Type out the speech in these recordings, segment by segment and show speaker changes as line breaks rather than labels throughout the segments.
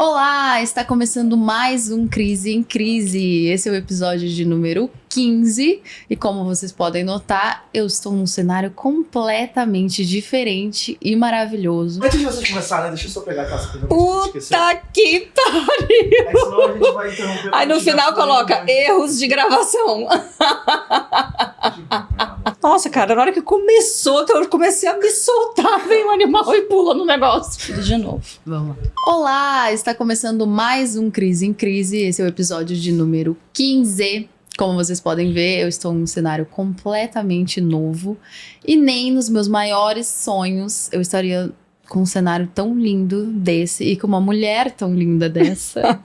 Olá, está começando mais um Crise em Crise. Esse é o episódio de número 15 e como vocês podem notar, eu estou num cenário completamente diferente e maravilhoso.
Antes de vocês começarem, né, deixa eu só pegar a taça.
Puta que pariu!
Aí senão a gente vai interromper.
Aí no final coloca erros de gravação. Nossa, cara, na hora que começou, que eu comecei a me soltar, vem um animal e pula no negócio. Tudo de novo.
Vamos lá. Olá, está começando mais um Crise em Crise. Esse é o episódio de número 15. Como vocês podem ver, eu estou num cenário completamente novo. E nem nos meus maiores sonhos eu estaria com um cenário tão lindo desse e com uma mulher tão linda dessa.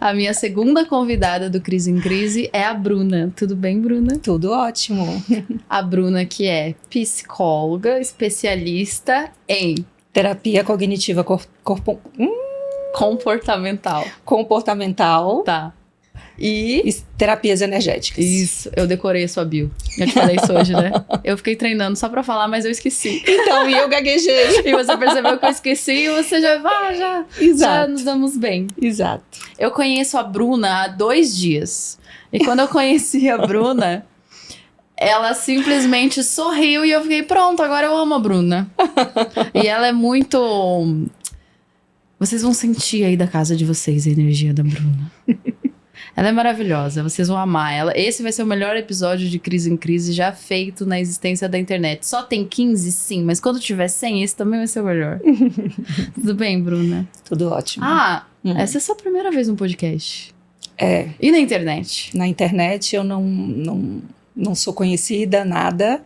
A minha segunda convidada do Crise em Crise é a Bruna. Tudo bem, Bruna?
Tudo ótimo.
A Bruna, que é psicóloga, especialista em
Terapia cognitiva comportamental.
Tá. E
terapias energéticas.
isso, eu decorei a sua bio. Eu te falei isso hoje, né? Eu fiquei treinando só pra falar, mas eu esqueci.
Então, e eu gaguejei.
E você percebeu que eu esqueci e você já
Exato.
nos damos bem.
Exato.
Eu conheço a Bruna há 2 dias. E quando eu conheci a Bruna, ela simplesmente sorriu e eu fiquei, pronto, agora eu amo a Bruna. E ela é muito... Vocês vão sentir aí da casa de vocês a energia da Bruna. Ela é maravilhosa, vocês vão amar ela. Esse vai ser o melhor episódio de Crise em Crise já feito na existência da internet. Só tem 15, sim, mas quando tiver 100, esse também vai ser o melhor. Tudo bem, Bruna?
Tudo ótimo.
Essa é a sua primeira vez no podcast.
É.
E na internet?
Na internet eu não sou conhecida, nada.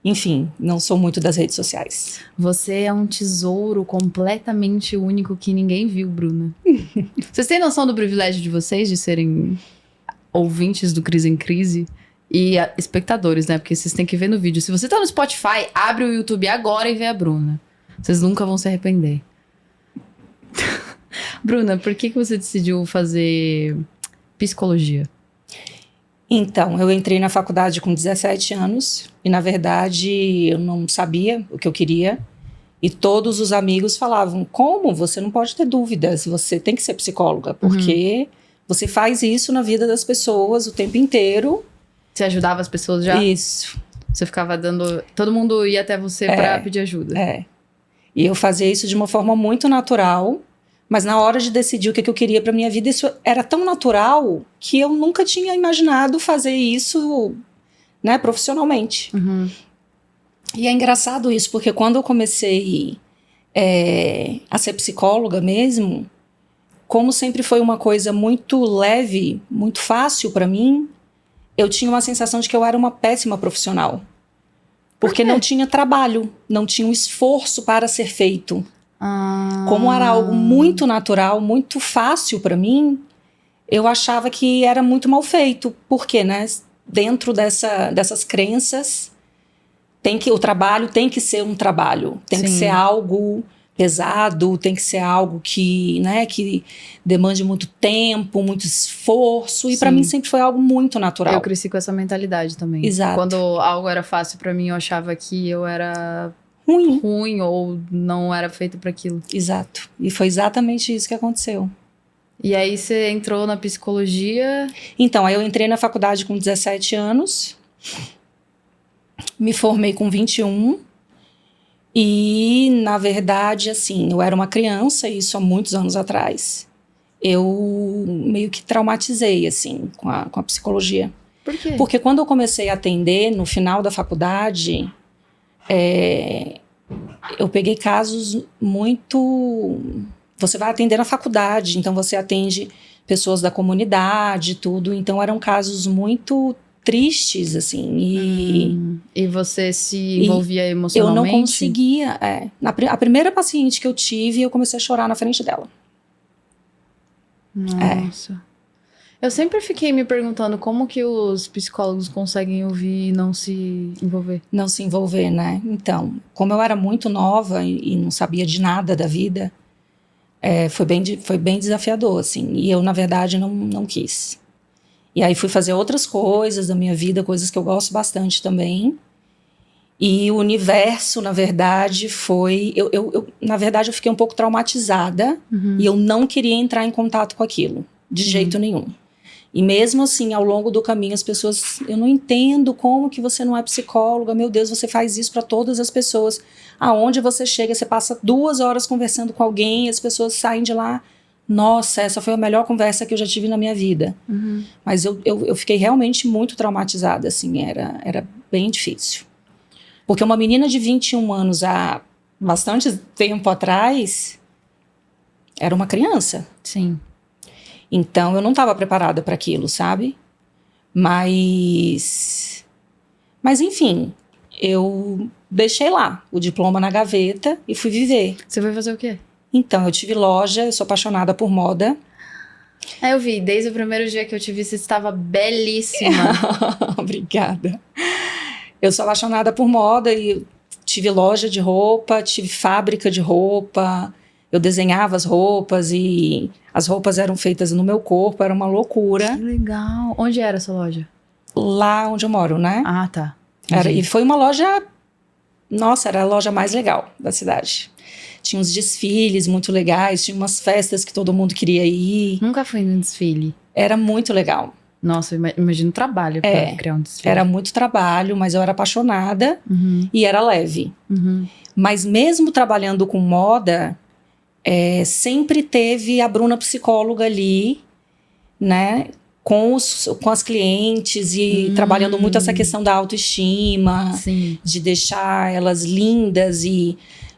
Enfim, não sou muito das redes sociais.
Você é um tesouro completamente único que ninguém viu, Bruna. Vocês têm noção do privilégio de vocês de serem ouvintes do Crise em Crise? E espectadores, né? Porque vocês têm que ver no vídeo. Se você tá no Spotify, abre o YouTube agora e vê a Bruna. Vocês nunca vão se arrepender. Bruna, por que você decidiu fazer psicologia?
Então, eu entrei na faculdade com 17 anos e, na verdade, eu não sabia o que eu queria. E todos os amigos falavam, como? Você não pode ter dúvidas, você tem que ser psicóloga, porque você faz isso na vida das pessoas o tempo inteiro.
Você ajudava as pessoas já?
Isso.
Você ficava dando... Todo mundo ia até você pra pedir ajuda.
É. E eu fazia isso de uma forma muito natural. Mas na hora de decidir o que eu queria para minha vida, isso era tão natural que eu nunca tinha imaginado fazer isso, né, profissionalmente. E é engraçado isso, porque quando eu comecei a ser psicóloga mesmo, como sempre foi uma coisa muito leve, muito fácil para mim, eu tinha uma sensação de que eu era uma péssima profissional. Porque não tinha trabalho, não tinha um esforço para ser feito. Como era algo muito natural, muito fácil para mim, eu achava que era muito mal feito. Porque, né, dentro dessas crenças, o trabalho tem que ser um trabalho. Tem que ser algo pesado, tem que ser algo que, né, que demande muito tempo, muito esforço. E para mim sempre foi algo muito natural.
Eu cresci com essa mentalidade também.
Exato.
Quando algo era fácil para mim, eu achava que eu era... ruim ou não era feito para aquilo.
Exato. E foi exatamente isso que aconteceu.
E aí você entrou na psicologia?
Então, aí eu entrei na faculdade com 17 anos, me formei com 21 e, na verdade, assim, eu era uma criança, isso há muitos anos atrás. Eu meio que traumatizei, assim, com a psicologia.
Por quê?
Porque quando eu comecei a atender, no final da faculdade... eu peguei casos muito... Você vai atender na faculdade, então você atende pessoas da comunidade, tudo. Então eram casos muito tristes, assim.
E você se envolvia emocionalmente?
Eu não conseguia. A primeira paciente que eu tive, eu comecei a chorar na frente dela.
Nossa. Eu sempre fiquei me perguntando como que os psicólogos conseguem ouvir e não se envolver.
Não se envolver, né? Então, como eu era muito nova e não sabia de nada da vida, foi bem desafiador, assim. E eu, na verdade, não quis. E aí fui fazer outras coisas da minha vida, coisas que eu gosto bastante também. E o universo, na verdade, foi... na verdade, eu fiquei um pouco traumatizada e eu não queria entrar em contato com aquilo, de jeito nenhum. E mesmo assim, ao longo do caminho, as pessoas... Eu não entendo como que você não é psicóloga. Meu Deus, você faz isso para todas as pessoas. Aonde você chega, você passa 2 horas conversando com alguém e as pessoas saem de lá... Nossa, essa foi a melhor conversa que eu já tive na minha vida. Mas eu fiquei realmente muito traumatizada, assim. Era bem difícil. Porque uma menina de 21 anos há bastante tempo atrás era uma criança.
Sim.
Então, eu não estava preparada para aquilo, sabe? Mas, enfim, eu deixei lá o diploma na gaveta e fui viver.
Você foi fazer o quê?
Então, eu tive loja, eu sou apaixonada por moda.
Eu vi, desde o primeiro dia que eu te vi, você estava belíssima.
Obrigada. Eu sou apaixonada por moda e tive loja de roupa, tive fábrica de roupa. Eu desenhava as roupas e as roupas eram feitas no meu corpo, era uma loucura.
Que legal. Onde era essa loja?
Lá onde eu moro, né?
Ah, tá.
E foi uma loja... Nossa, era a loja mais legal da cidade. Tinha uns desfiles muito legais, tinha umas festas que todo mundo queria ir.
Nunca fui num desfile.
Era muito legal.
Nossa, imagino o trabalho pra criar um desfile.
Era muito trabalho, mas eu era apaixonada e era leve. Mas mesmo trabalhando com moda, sempre teve a Bruna psicóloga ali, né? Com as clientes e trabalhando muito essa questão da autoestima,
Sim.
de deixar elas lindas e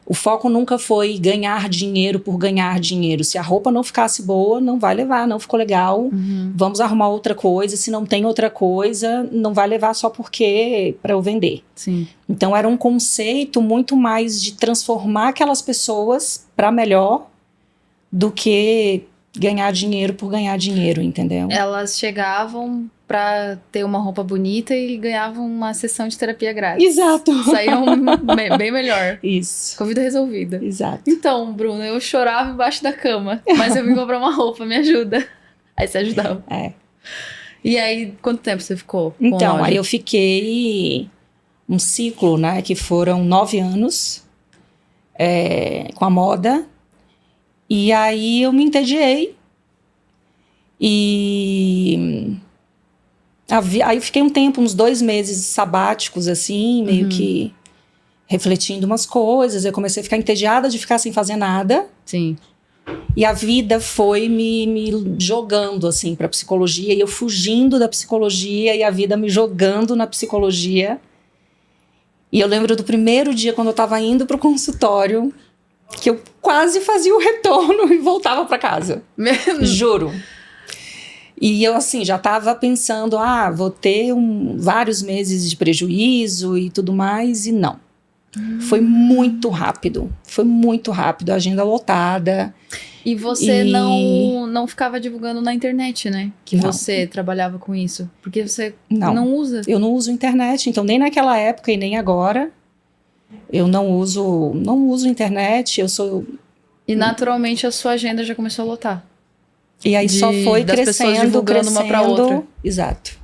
o foco nunca foi ganhar dinheiro por ganhar dinheiro. Se a roupa não ficasse boa, não vai levar, não ficou legal, vamos arrumar outra coisa. Se não tem outra coisa, não vai levar só porque para eu vender.
Sim.
Então era um conceito muito mais de transformar aquelas pessoas para melhor do que ganhar dinheiro por ganhar dinheiro, entendeu?
Elas chegavam pra ter uma roupa bonita e ganhavam uma sessão de terapia grátis.
Exato.
Saíam bem melhor.
Isso.
Com a vida resolvida.
Exato.
Então, Bruna, eu chorava embaixo da cama, mas eu vim comprar uma roupa, me ajuda. Aí você ajudava. E aí, quanto tempo você ficou com
Então,
loja?
aí eu fiquei um ciclo, né, que foram 9 anos com a moda. E aí eu me entediei. E aí eu fiquei um tempo, uns 2 meses sabáticos, assim, meio que refletindo umas coisas. Eu comecei a ficar entediada de ficar sem fazer nada.
Sim.
E a vida foi me jogando, assim, pra psicologia. E eu fugindo da psicologia e a vida me jogando na psicologia. E eu lembro do primeiro dia, quando eu tava indo pro consultório, que eu quase fazia o retorno e voltava pra casa. Juro. E eu, assim, já tava pensando, vou ter vários meses de prejuízo e tudo mais, e não. Foi muito rápido, a agenda lotada.
E você não ficava divulgando na internet, né? Que
Não.
você trabalhava com isso. Porque você não usa.
Eu não uso internet, então nem naquela época e nem agora. Eu não uso internet, eu sou...
E naturalmente a sua agenda já começou a lotar.
E aí só foi
das pessoas
crescendo,
divulgando uma pra outra.
Exato.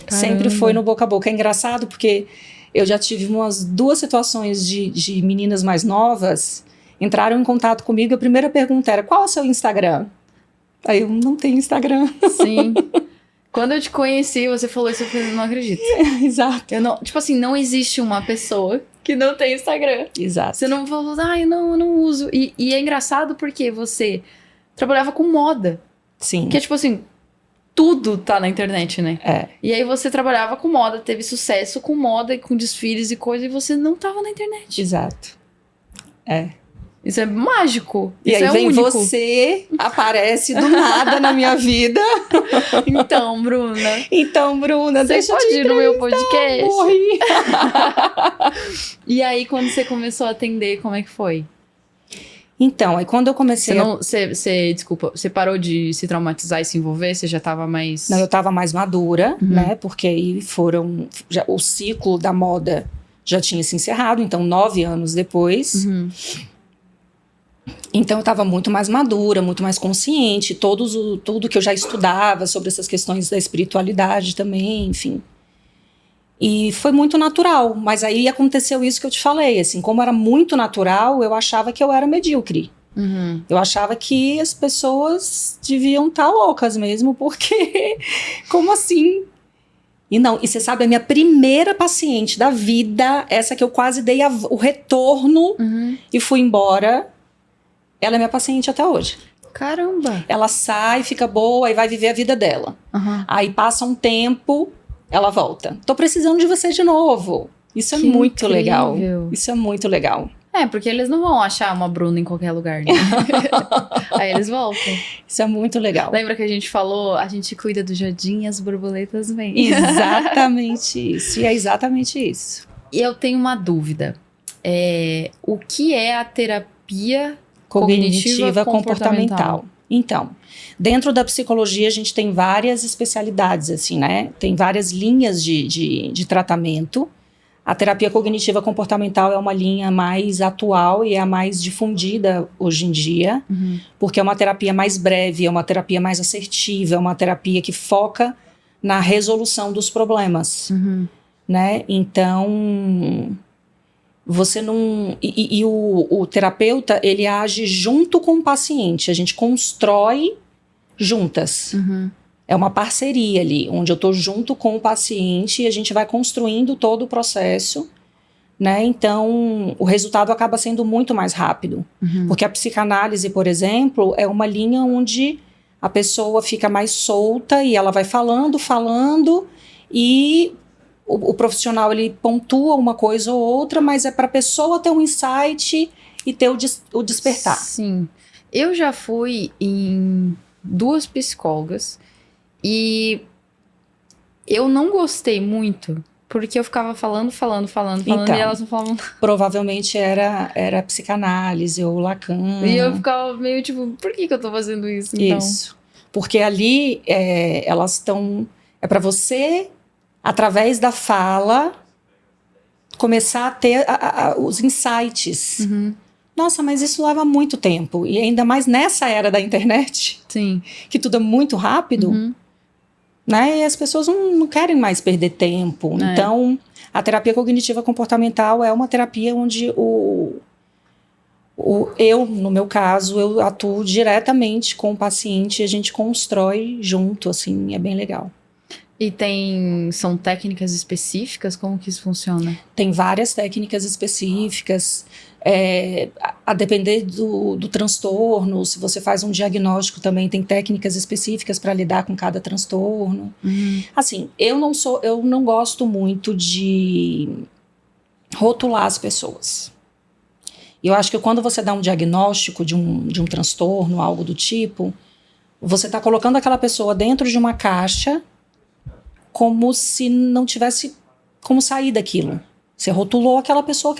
Caramba.
Sempre foi no boca a boca. É engraçado porque eu já tive umas 2 situações de meninas mais novas, entraram em contato comigo e a primeira pergunta era, qual é o seu Instagram? Aí eu, não tenho Instagram.
Sim. Quando eu te conheci, você falou isso, eu falei, não acredito.
Exato.
Tipo assim, não existe uma pessoa que não tem Instagram.
Exato.
Você não falou, eu não uso. E é engraçado porque você trabalhava com moda.
Sim.
Que é tipo assim, tudo tá na internet, né? E aí você trabalhava com moda, teve sucesso com moda e com desfiles e coisa, e você não tava na internet.
Exato.
Isso é mágico.
E
Isso
aí
é
vem
único.
você, aparece do nada na minha vida.
Então, Bruna.
Então, Bruna,
Você
deixa eu
pode
te
ir no meu podcast?
morri.
E aí, quando você começou a atender, como é que foi?
Então, aí quando eu comecei...
Desculpa, você parou de se traumatizar e se envolver? Você já tava mais...
Não, eu tava mais madura, né? Porque aí o ciclo da moda já tinha se encerrado, então 9 anos depois. Então eu tava muito mais madura, muito mais consciente, tudo que eu já estudava sobre essas questões da espiritualidade também, enfim. E foi muito natural, mas aí aconteceu isso que eu te falei, assim, como era muito natural, eu achava que eu era medíocre. Eu achava que as pessoas deviam estar loucas mesmo, porque como assim? E não, e você sabe, a minha primeira paciente da vida, essa que eu quase dei o retorno e fui embora, ela é minha paciente até hoje.
Caramba!
Ela sai, fica boa e vai viver a vida dela. Aí passa um tempo, ela volta. Tô precisando de você de novo. Isso é
Que
muito
incrível.
legal. Isso é muito legal.
É, porque eles não vão achar uma Bruna em qualquer lugar, né? Aí eles voltam.
Isso é muito legal.
Lembra que a gente falou, a gente cuida do jardim, as borboletas vêm.
Exatamente isso. E é exatamente isso.
E eu tenho uma dúvida. O que é a terapia
Cognitiva comportamental. Então, dentro da psicologia a gente tem várias especialidades, assim, né? Tem várias linhas de tratamento. A terapia cognitiva comportamental é uma linha mais atual e é a mais difundida hoje em dia, porque é uma terapia mais breve, é uma terapia mais assertiva, é uma terapia que foca na resolução dos problemas, né? Então, você não... E o terapeuta, ele age junto com o paciente, a gente constrói juntas. É uma parceria ali, onde eu estou junto com o paciente e a gente vai construindo todo o processo, né? Então, o resultado acaba sendo muito mais rápido. Porque a psicanálise, por exemplo, é uma linha onde a pessoa fica mais solta e ela vai falando, e o profissional, ele pontua uma coisa ou outra, mas é para a pessoa ter um insight e ter o despertar.
Sim. Eu já fui em 2 psicólogas e eu não gostei muito, porque eu ficava falando
Então,
e elas não falavam.
Provavelmente era psicanálise ou Lacan.
E eu ficava meio tipo, por que eu tô fazendo isso então?
Isso. Porque ali elas estão... É para você, através da fala, começar a ter os insights. Nossa, mas isso leva muito tempo. E ainda mais nessa era da internet,
Sim.
que tudo é muito rápido, né? E as pessoas não querem mais perder tempo. Então, a terapia cognitiva comportamental é uma terapia onde eu, no meu caso, eu atuo diretamente com o paciente e a gente constrói junto, assim, é bem legal.
E são técnicas específicas? Como que isso funciona?
Tem várias técnicas específicas, a depender do transtorno. Se você faz um diagnóstico também, tem técnicas específicas para lidar com cada transtorno. Assim, eu não gosto muito de rotular as pessoas. Eu acho que quando você dá um diagnóstico de um transtorno, algo do tipo, você está colocando aquela pessoa dentro de uma caixa como se não tivesse como sair daquilo. Você rotulou aquela pessoa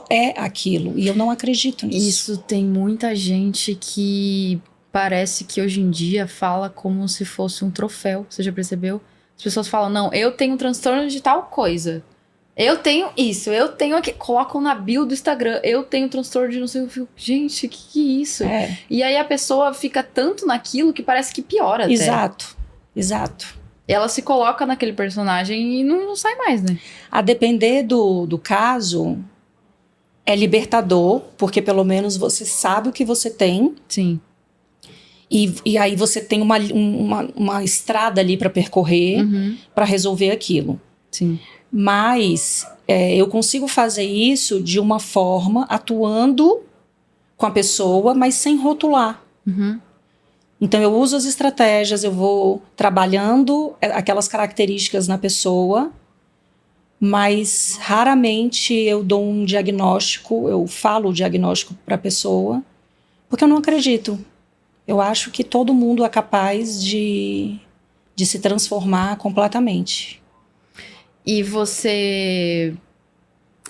é aquilo. E eu não acredito nisso.
Isso tem muita gente que parece que hoje em dia fala como se fosse um troféu. Você já percebeu? As pessoas falam, não, eu tenho um transtorno de tal coisa. Eu tenho isso, eu tenho aqui. Colocam na bio do Instagram, eu tenho transtorno de não sei o que. Gente, que é isso? E aí a pessoa fica tanto naquilo que parece que piora até.
Exato.
Ela se coloca naquele personagem e não sai mais, né?
A depender do caso, é libertador, porque pelo menos você sabe o que você tem.
Sim.
E aí você tem uma estrada ali para percorrer, para resolver aquilo.
Sim.
Mas eu consigo fazer isso de uma forma, atuando com a pessoa, mas sem rotular. Então, eu uso as estratégias, eu vou trabalhando aquelas características na pessoa, mas raramente eu dou um diagnóstico, eu falo o diagnóstico para a pessoa, porque eu não acredito. Eu acho que todo mundo é capaz de se transformar completamente.
E você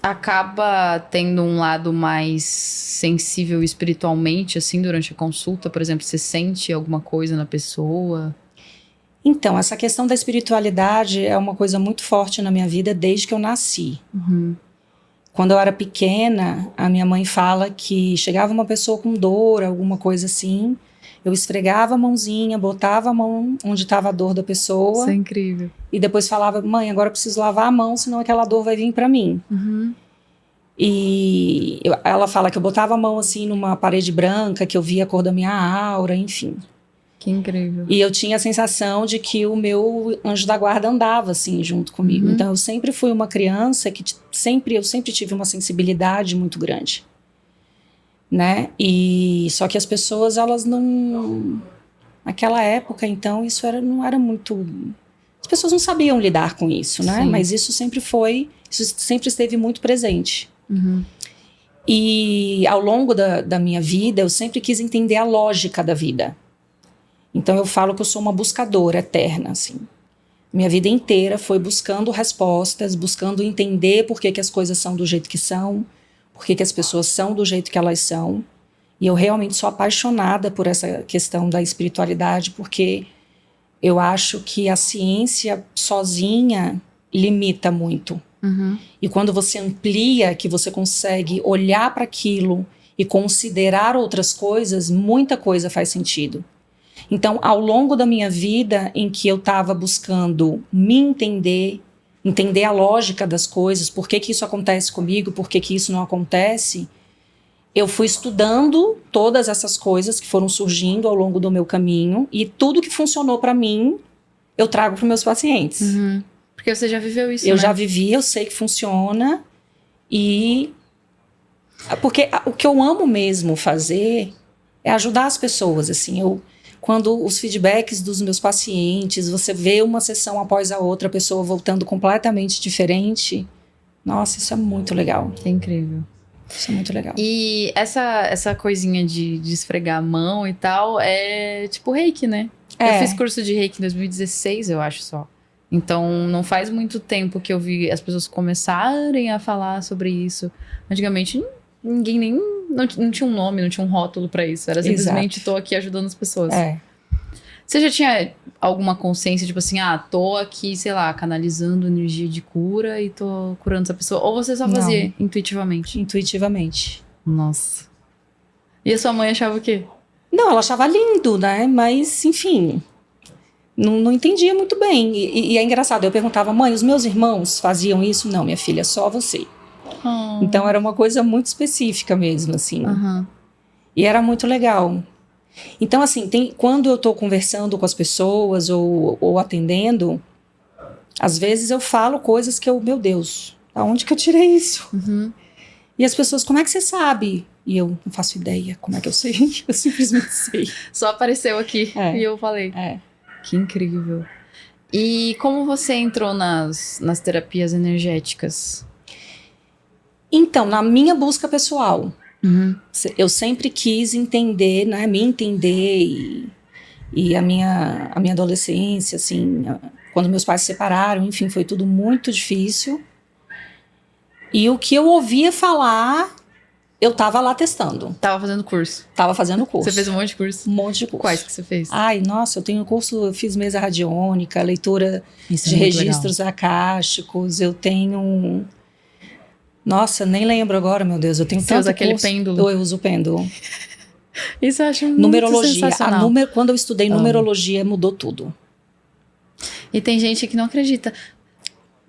acaba tendo um lado mais sensível espiritualmente, assim, durante a consulta? Por exemplo, você sente alguma coisa na pessoa?
Então, essa questão da espiritualidade é uma coisa muito forte na minha vida desde que eu nasci. Quando eu era pequena, a minha mãe fala que chegava uma pessoa com dor, alguma coisa assim, Eu esfregava a mãozinha, botava a mão onde estava a dor da pessoa.
Isso é incrível.
E depois falava, mãe, agora eu preciso lavar a mão, senão aquela dor vai vir para mim.
Uhum.
E ela fala que eu botava a mão assim numa parede branca, que eu via a cor da minha aura, enfim.
Que incrível.
E eu tinha a sensação de que o meu anjo da guarda andava assim junto comigo.
Uhum.
Então eu sempre fui uma criança que eu sempre tive uma sensibilidade muito grande, né? E só que as pessoas, elas não, naquela época, então isso não era muito, as pessoas não sabiam lidar com isso, né?
Sim.
Mas isso sempre esteve muito presente.
Uhum.
E ao longo da minha vida, eu sempre quis entender a lógica da vida. Então eu falo que eu sou uma buscadora eterna, assim. Minha vida inteira foi buscando respostas, buscando entender por que as coisas são do jeito que são, por que as pessoas são do jeito que elas são. E eu realmente sou apaixonada por essa questão da espiritualidade, porque eu acho que a ciência sozinha limita muito.
Uhum.
E quando você amplia, que você consegue olhar para aquilo e considerar outras coisas, muita coisa faz sentido. Então, ao longo da minha vida, em que eu estava buscando me entender a lógica das coisas, por que isso acontece comigo, por que isso não acontece, eu fui estudando todas essas coisas que foram surgindo ao longo do meu caminho, e tudo que funcionou para mim, eu trago para os meus pacientes.
Uhum. Porque você já viveu isso,
Eu
né?
já vivi, eu sei que funciona, e porque o que eu amo mesmo fazer é ajudar as pessoas, assim. Quando os feedbacks dos meus pacientes, você vê uma sessão após a outra, a pessoa voltando completamente diferente, nossa, isso é muito legal.
É incrível.
Isso é muito legal.
E essa coisinha de esfregar a mão e tal é tipo reiki, né? Eu fiz curso de reiki em 2016, eu acho só. Então, não faz muito tempo que eu vi as pessoas começarem a falar sobre isso. Antigamente, ninguém nem... Não tinha um nome, não tinha um rótulo pra isso. Era simplesmente, tô aqui ajudando as pessoas. Você já tinha alguma consciência, tipo assim, tô aqui, sei lá, canalizando energia de cura e tô curando essa pessoa? Ou você só fazia intuitivamente?
Intuitivamente.
Nossa. E a sua mãe achava o quê?
Não, ela achava lindo, né? Mas, enfim, não entendia muito bem. E é engraçado, eu perguntava, mãe, os meus irmãos faziam isso? Não, minha filha, só você. Então era uma coisa muito específica mesmo, assim.
Uhum.
E era muito legal. Então, assim, quando eu tô conversando com as pessoas ou atendendo, às vezes eu falo coisas que meu Deus, aonde que eu tirei isso?
Uhum.
E as pessoas, como é que você sabe? E eu não faço ideia como é que eu sei. Eu simplesmente sei.
Só apareceu aqui e eu falei. Que incrível. E como você entrou nas terapias energéticas?
Então, na minha busca pessoal, eu sempre quis entender, né, me entender e a minha adolescência, assim, quando meus pais se separaram, enfim, foi tudo muito difícil. E o que eu ouvia falar, eu tava lá testando.
Tava fazendo curso?
Tava fazendo curso.
Você fez um monte de curso?
Um monte de curso.
Quais que você fez?
Ai, nossa, eu tenho curso, eu fiz mesa radiônica, leitura de registros acásticos, eu tenho... Nossa, nem lembro agora, meu Deus. Eu tenho
Você usa aquele
curso.
pêndulo?
Eu uso o pêndulo.
Isso eu acho muito
numerologia.
sensacional.
Quando eu estudei numerologia, mudou tudo.
E tem gente que não acredita.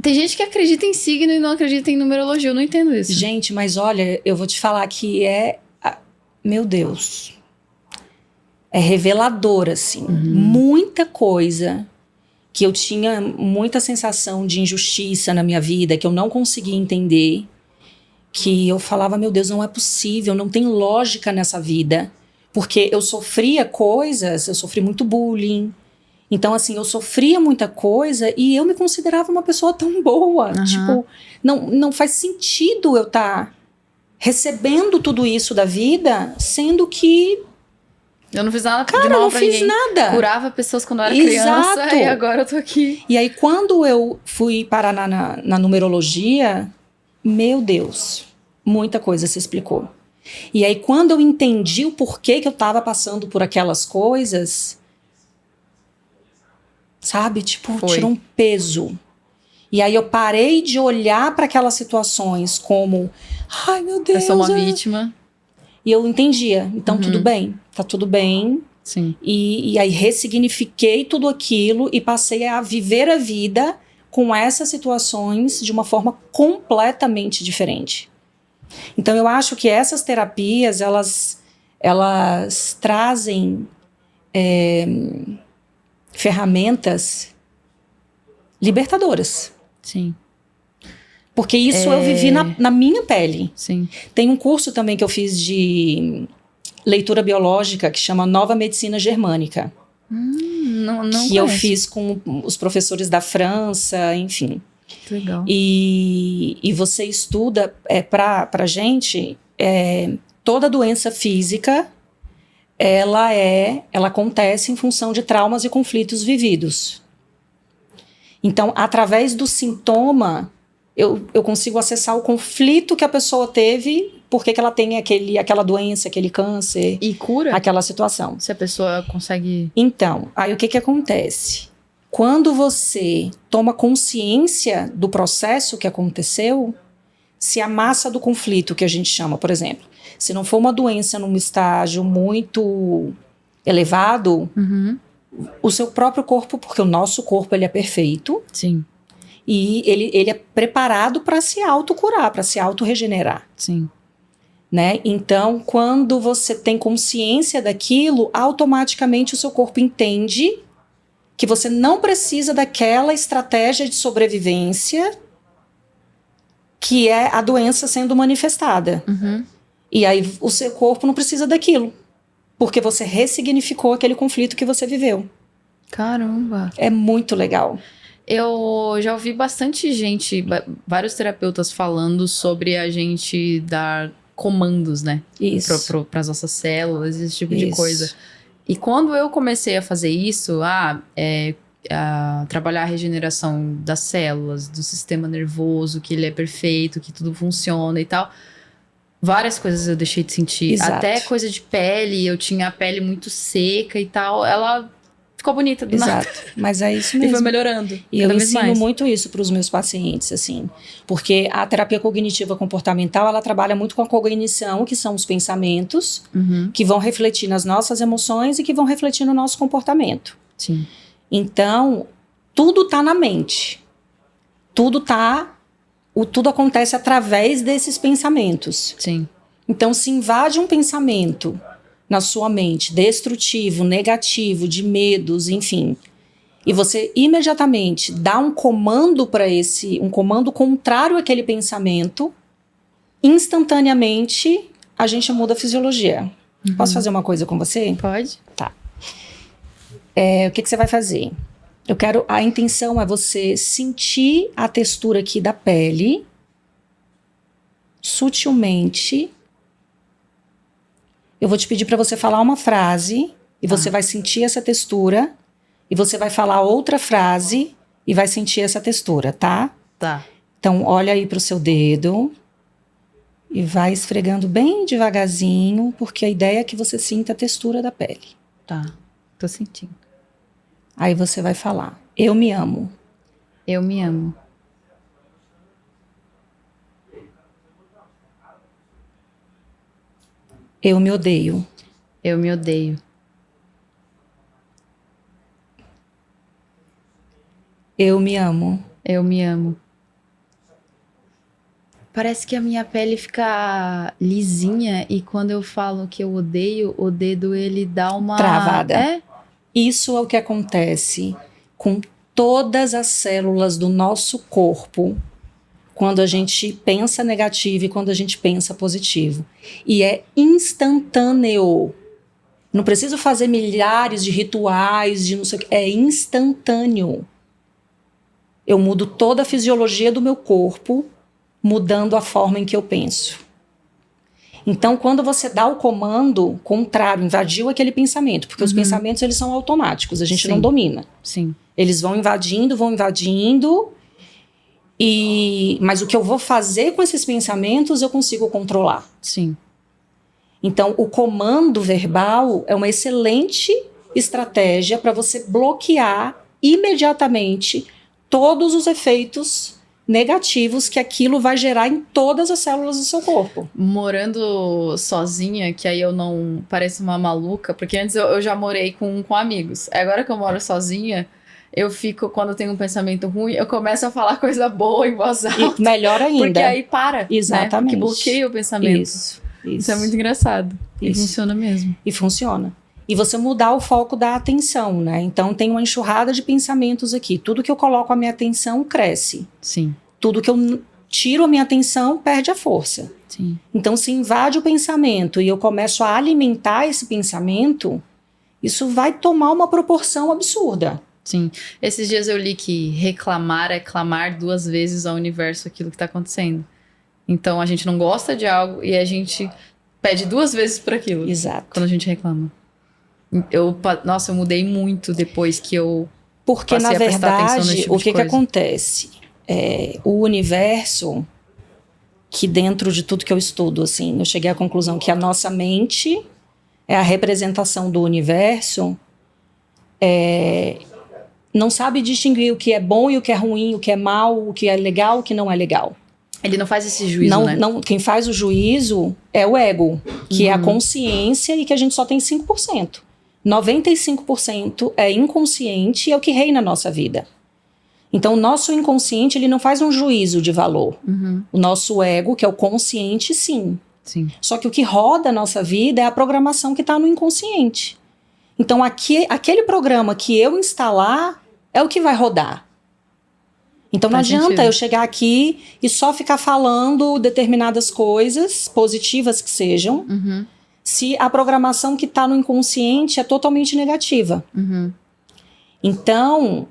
Tem gente que acredita em signo e não acredita em numerologia. Eu não entendo isso.
Gente, mas olha, eu vou te falar que meu Deus. É revelador, assim. Muita coisa que eu tinha muita sensação de injustiça na minha vida, que eu não conseguia entender, que eu falava, meu Deus, não é possível, não tem lógica nessa vida, porque eu sofria coisas, eu sofri muito bullying, então assim, eu sofria muita coisa e eu me considerava uma pessoa tão boa, tipo, não faz sentido eu estar recebendo tudo isso da vida, sendo que
eu não fiz nada
cara,
de mal
não
pra
fiz
ninguém.
nada.
Curava pessoas quando eu era criança e agora eu tô aqui.
E aí, quando eu fui parar na numerologia, meu Deus, muita coisa se explicou. E aí, quando eu entendi o porquê que eu tava passando por aquelas coisas, sabe? Tipo, tirou um peso. E aí, eu parei de olhar para aquelas situações como, ai, meu Deus.
Eu sou uma vítima.
E eu entendia, então tudo bem, tá tudo bem,
Sim.
E aí ressignifiquei tudo aquilo e passei a viver a vida com essas situações de uma forma completamente diferente. Então eu acho que essas terapias, elas trazem ferramentas libertadoras.
Sim.
Porque isso eu vivi na minha pele.
Sim.
Tem um curso também que eu fiz de leitura biológica que chama Nova Medicina Germânica.
Não
que eu fiz com os professores da França, enfim.
Legal.
E você estuda, pra gente, toda doença física, ela acontece em função de traumas e conflitos vividos. Então, através do sintoma, eu consigo acessar o conflito que a pessoa teve, por que ela tem aquela doença, aquele câncer.
E cura?
Aquela situação.
Se a pessoa consegue...
Então, aí o que acontece? Quando você toma consciência do processo que aconteceu, se a massa do conflito, que a gente chama, por exemplo, se não for uma doença num estágio muito elevado, o seu próprio corpo, porque o nosso corpo ele é perfeito,
sim,
e ele é preparado para se autocurar, para se autorregenerar.
Sim.
Né? Então, quando você tem consciência daquilo, automaticamente o seu corpo entende que você não precisa daquela estratégia de sobrevivência que é a doença sendo manifestada. E aí o seu corpo não precisa daquilo, porque você ressignificou aquele conflito que você viveu.
Caramba!
É muito legal.
Eu já ouvi bastante gente, vários terapeutas falando sobre a gente dar comandos, né?
Isso.
Para as nossas células, esse tipo de coisa. E quando eu comecei a fazer isso, trabalhar a regeneração das células, do sistema nervoso, que ele é perfeito, que tudo funciona e tal, várias coisas eu deixei de sentir.
Exato.
Até coisa de pele, eu tinha a pele muito seca e tal, ela ficou bonita do nada.
Exato, mas é isso mesmo.
E foi melhorando.
E eu ensino muito isso para os meus pacientes, assim, porque a terapia cognitiva comportamental, ela trabalha muito com a cognição, que são os pensamentos, que vão refletir nas nossas emoções e que vão refletir no nosso comportamento.
Sim.
Então, tudo está na mente. Tudo acontece através desses pensamentos.
Sim.
Então, se invade um pensamento na sua mente, destrutivo, negativo, de medos, enfim, e você imediatamente dá um comando para um comando contrário àquele pensamento, instantaneamente a gente muda a fisiologia. Posso fazer uma coisa com você?
Pode.
Tá. O que você vai fazer? A intenção é você sentir a textura aqui da pele, sutilmente. Eu vou te pedir para você falar uma frase e você vai sentir essa textura e você vai falar outra frase e vai sentir essa textura, tá?
Tá.
Então, olha aí pro seu dedo e vai esfregando bem devagarzinho, porque a ideia é que você sinta a textura da pele.
Tá, tô sentindo.
Aí você vai falar, eu me amo.
Eu me amo.
Eu me odeio.
Eu me odeio.
Eu me amo.
Eu me amo. Parece que a minha pele fica lisinha e quando eu falo que eu odeio, o dedo ele dá uma...
Travada.
É?
Isso é o que acontece com todas as células do nosso corpo quando a gente pensa negativo e quando a gente pensa positivo. E é instantâneo. Não preciso fazer milhares de rituais, de não sei o que. É instantâneo. Eu mudo toda a fisiologia do meu corpo, mudando a forma em que eu penso. Então, quando você dá o comando contrário, invadiu aquele pensamento, porque os pensamentos eles são automáticos, a gente não domina.
Sim.
Eles vão invadindo, mas o que eu vou fazer com esses pensamentos eu consigo controlar.
Sim.
Então, o comando verbal é uma excelente estratégia para você bloquear imediatamente todos os efeitos negativos que aquilo vai gerar em todas as células do seu corpo.
Morando sozinha, que aí eu não pareço uma maluca, porque antes eu já morei com amigos. Agora que eu moro sozinha, eu fico, quando eu tenho um pensamento ruim, eu começo a falar coisa boa em voz alta.
E melhor ainda.
Porque aí para.
Exatamente.
Né? Porque bloqueia o pensamento. Isso é muito engraçado. E funciona mesmo.
E funciona. E você mudar o foco da atenção, né? Então tem uma enxurrada de pensamentos aqui. Tudo que eu coloco a minha atenção cresce.
Sim.
Tudo que eu tiro a minha atenção perde a força.
Sim.
Então se invade o pensamento e eu começo a alimentar esse pensamento, isso vai tomar uma proporção absurda.
Sim. Esses dias eu li que reclamar é clamar 2 vezes ao universo aquilo que está acontecendo. Então a gente não gosta de algo e a gente pede 2 vezes por aquilo.
Exato.
Quando a gente reclama. Nossa, eu mudei muito depois que eu
Porque,
passei
na
a prestar atenção nesse
verdade,
tipo
o
de
que
coisa.
acontece? O universo, que dentro de tudo que eu estudo, assim, eu cheguei à conclusão que a nossa mente é a representação do universo, não sabe distinguir o que é bom e o que é ruim, o que é mal, o que é legal, o que não é legal.
Ele não faz esse juízo, né?
Quem faz o juízo é o ego, que é a consciência e que a gente só tem 5%. 95% é inconsciente e é o que reina a nossa vida. Então, o nosso inconsciente, ele não faz um juízo de valor. O nosso ego, que é o consciente, sim.
Sim.
Só que o que roda a nossa vida é a programação que está no inconsciente. Então, aquele programa que eu instalar é o que vai rodar. Então, não adianta eu chegar aqui e só ficar falando determinadas coisas, positivas que sejam, se a programação que está no inconsciente é totalmente negativa. Então,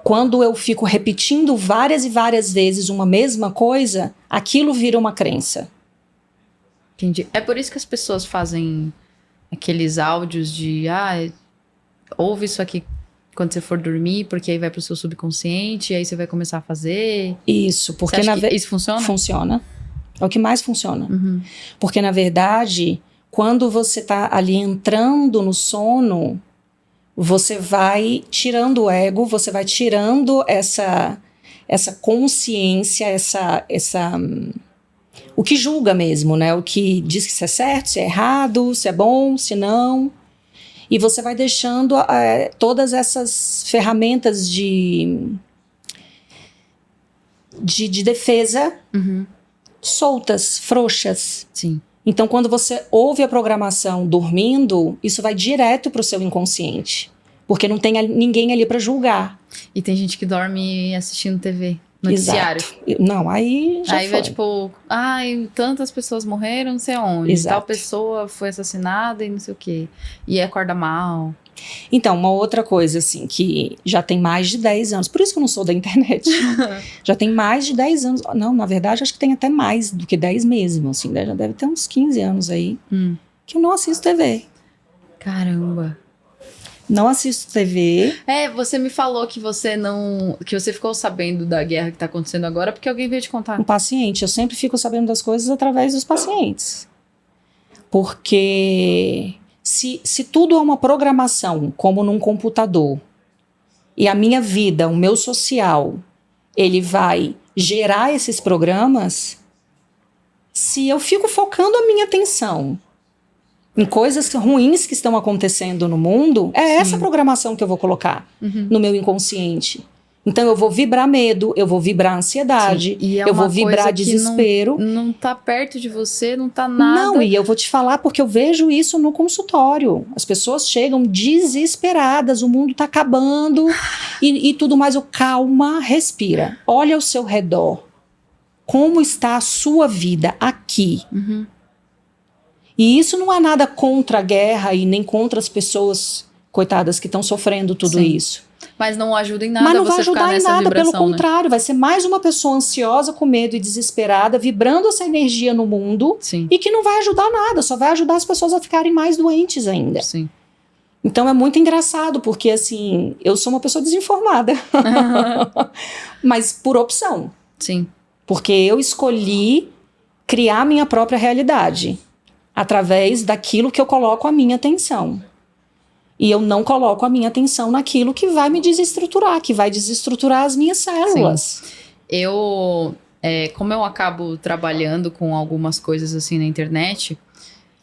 quando eu fico repetindo várias e várias vezes uma mesma coisa, aquilo vira uma crença.
Entendi. É por isso que as pessoas fazem aqueles áudios de ouve isso aqui quando você for dormir, porque aí vai pro seu subconsciente, e aí você vai começar a fazer.
Isso, porque
isso funciona?
Funciona. É o que mais funciona. Porque, na verdade, quando você tá ali entrando no sono, você vai tirando o ego, você vai tirando essa consciência, o que julga mesmo, né? O que diz que isso é certo, se é errado, se é bom, se não. E você vai deixando todas essas ferramentas de defesa soltas, frouxas.
Sim.
Então, quando você ouve a programação dormindo, isso vai direto para o seu inconsciente. Porque não tem ninguém ali para julgar.
E tem gente que dorme assistindo TV, noticiário.
Exato. Não, aí já
aí
foi.
vai tipo, tantas pessoas morreram, não sei onde.
Exato.
Tal pessoa foi assassinada e não sei o quê. E acorda mal.
Então, uma outra coisa, assim, que já tem mais de 10 anos, por isso que eu não sou da internet, já tem mais de 10 anos, não, na verdade, acho que tem até mais do que 10 mesmo, assim, já deve ter uns 15 anos aí, que eu não assisto TV.
Caramba.
Não assisto TV.
Você me falou que você ficou sabendo da guerra que tá acontecendo agora porque alguém veio te contar.
Um paciente, eu sempre fico sabendo das coisas através dos pacientes. Porque se tudo é uma programação, como num computador, e a minha vida, o meu social, ele vai gerar esses programas, se eu fico focando a minha atenção em coisas ruins que estão acontecendo no mundo, essa programação que eu vou colocar no meu inconsciente. Então eu vou vibrar medo, eu vou vibrar ansiedade, eu vou vibrar desespero.
Não tá perto de você, não tá nada.
Não, e eu vou te falar porque eu vejo isso no consultório. As pessoas chegam desesperadas, o mundo tá acabando e tudo mais. Calma, respira. Olha ao seu redor. Como está a sua vida aqui? E isso não é nada contra a guerra e nem contra as pessoas, coitadas, que estão sofrendo tudo isso.
Mas não ajuda em nada.
Mas não
você
vai ajudar
ficar nessa
em nada,
vibração,
pelo contrário, vai ser mais uma pessoa ansiosa, com medo e desesperada, vibrando essa energia no mundo.
Sim.
E que não vai ajudar nada, só vai ajudar as pessoas a ficarem mais doentes ainda.
Sim.
Então é muito engraçado, porque assim, eu sou uma pessoa desinformada. Mas por opção.
Sim.
Porque eu escolhi criar minha própria realidade através daquilo que eu coloco a minha atenção. E eu não coloco a minha atenção naquilo que vai me desestruturar, que vai desestruturar as minhas células.
Como eu acabo trabalhando com algumas coisas assim na internet,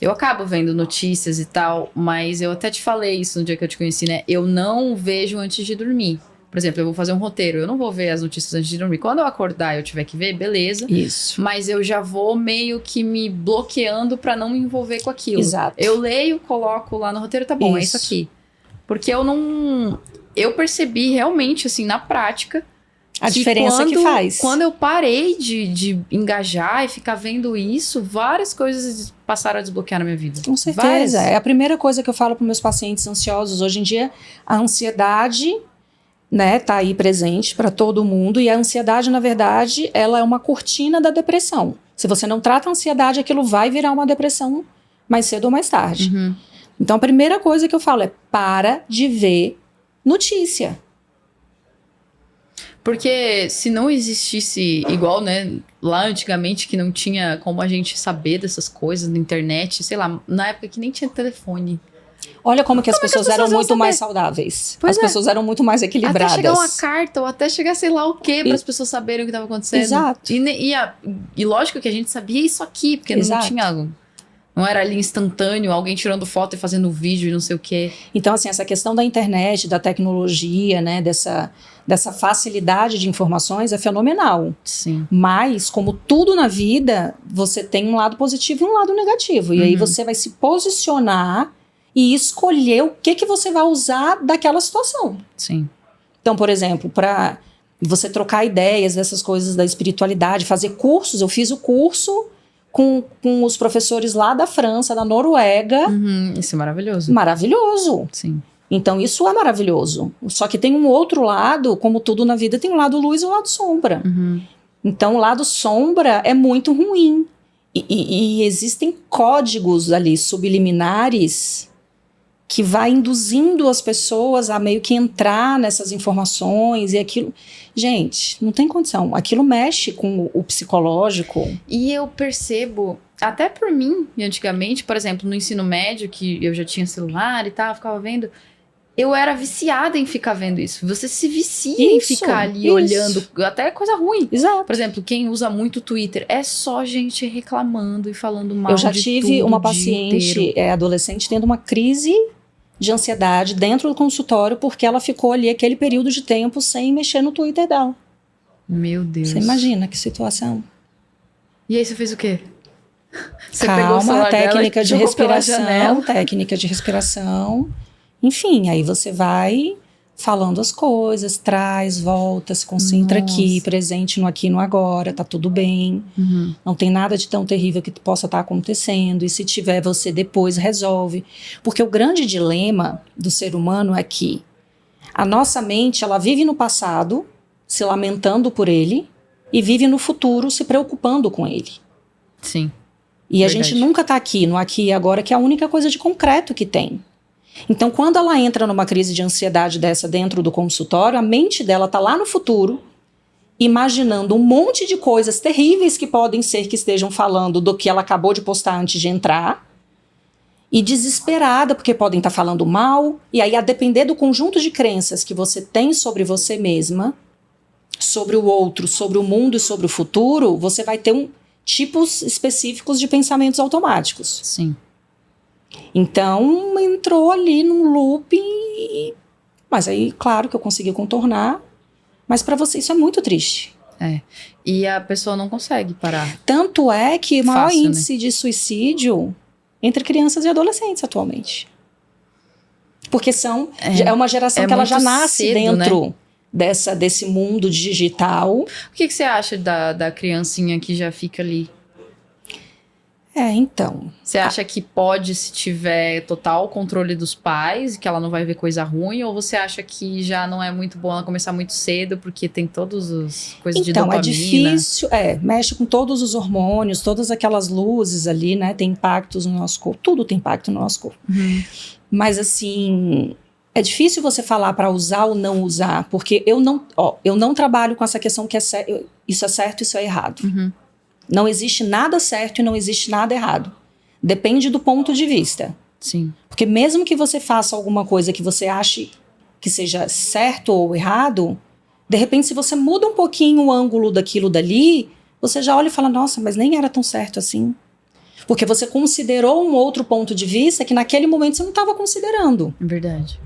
eu acabo vendo notícias e tal, mas eu até te falei isso no dia que eu te conheci, né? Eu não vejo antes de dormir. Por exemplo, eu vou fazer um roteiro, eu não vou ver as notícias antes de dormir. Quando eu acordar e eu tiver que ver, beleza.
Isso.
Mas eu já vou meio que me bloqueando pra não me envolver com aquilo.
Exato.
Eu leio, coloco lá no roteiro, tá bom, é isso aqui. Porque eu não... Eu percebi realmente, assim, na prática...
A diferença que faz.
Quando eu parei de engajar e ficar vendo isso, várias coisas passaram a desbloquear na minha vida.
Com certeza. É a primeira coisa que eu falo para meus pacientes ansiosos. Hoje em dia, a ansiedade, né, tá aí presente para todo mundo. E a ansiedade, na verdade, ela é uma cortina da depressão. Se você não trata a ansiedade, aquilo vai virar uma depressão mais cedo ou mais tarde.
Uhum.
Então, a primeira coisa que eu falo é para de ver notícia.
Porque se não existisse igual, né, lá antigamente que não tinha como a gente saber dessas coisas na internet, sei lá, na época que nem tinha telefone.
Olha como que as pessoas eram muito
saber?
Mais saudáveis.
Pois
as pessoas eram muito mais equilibradas.
Até chegar uma carta ou até chegar sei lá o quê para as pessoas saberem o que estava acontecendo.
Exato.
E lógico que a gente sabia isso aqui, porque não tinha... Não era ali instantâneo, alguém tirando foto e fazendo vídeo e não sei o quê.
Então, assim, essa questão da internet, da tecnologia, né, dessa facilidade de informações é fenomenal.
Sim.
Mas, como tudo na vida, você tem um lado positivo e um lado negativo. E aí você vai se posicionar e escolher o que você vai usar daquela situação.
Sim.
Então, por exemplo, para você trocar ideias dessas coisas da espiritualidade, fazer cursos, eu fiz o curso... Com os professores lá da França, da Noruega.
Isso é maravilhoso.
Maravilhoso.
Sim.
Então, isso é maravilhoso. Só que tem um outro lado, como tudo na vida, tem um lado luz e um lado sombra. Então, o lado sombra é muito ruim. E existem códigos ali subliminares que vai induzindo as pessoas a meio que entrar nessas informações e aquilo... Gente, não tem condição. Aquilo mexe com o psicológico.
E eu percebo, até por mim, antigamente, por exemplo, no ensino médio, que eu já tinha celular e tal, ficava vendo... Eu era viciada em ficar vendo isso. Você se vicia em ficar ali olhando, até coisa ruim.
Exato.
Por exemplo, quem usa muito o Twitter, é só gente reclamando e falando mal.
Eu já tive uma paciente adolescente tendo uma crise de ansiedade dentro do consultório porque ela ficou ali aquele período de tempo sem mexer no Twitter dela.
Meu Deus.
Você imagina que situação.
E aí você fez o quê? Você
Calma, técnica de respiração. Enfim, aí você vai falando as coisas, traz, volta, se concentra aqui, presente no aqui e no agora, tá tudo bem. Não tem nada de tão terrível que possa estar acontecendo. E se tiver, você depois resolve. Porque o grande dilema do ser humano é que a nossa mente, ela vive no passado, se lamentando por ele, e vive no futuro, se preocupando com ele.
Sim.
E verdade. A gente nunca tá aqui, no aqui e agora, que é a única coisa de concreto que tem. Então, quando ela entra numa crise de ansiedade dessa dentro do consultório, a mente dela tá lá no futuro, imaginando um monte de coisas terríveis que podem ser que estejam falando do que ela acabou de postar antes de entrar, e desesperada, porque podem estar falando mal, e aí, a depender do conjunto de crenças que você tem sobre você mesma, sobre o outro, sobre o mundo e sobre o futuro, você vai ter tipos específicos de pensamentos automáticos.
Sim.
Então, entrou ali num loop, mas aí, claro que eu consegui contornar, mas para você isso é muito triste.
É, e a pessoa não consegue parar.
Tanto é que o maior
Fácil,
índice de suicídio entre crianças e adolescentes atualmente. Porque é uma geração que ela já nasce
cedo,
dentro, né, desse mundo digital.
O que você acha da criancinha que já fica ali?
Então...
Você acha que pode, se tiver total controle dos pais, que ela não vai ver coisa ruim? Ou você acha que já não é muito bom ela começar muito cedo, porque tem todas as coisas de dopamina?
Então, é difícil, mexe com todos os hormônios, todas aquelas luzes ali, né? Tem impactos no nosso corpo, tudo tem impacto no nosso corpo. Mas, assim, é difícil você falar para usar ou não usar, porque eu não trabalho com essa questão que isso é certo, isso é errado. Não existe nada certo e não existe nada errado. Depende do ponto de vista.
Sim.
Porque mesmo que você faça alguma coisa que você ache que seja certo ou errado, de repente, se você muda um pouquinho o ângulo daquilo dali, você já olha e fala, nossa, mas nem era tão certo assim. Porque você considerou um outro ponto de vista que naquele momento você não estava considerando.
É verdade.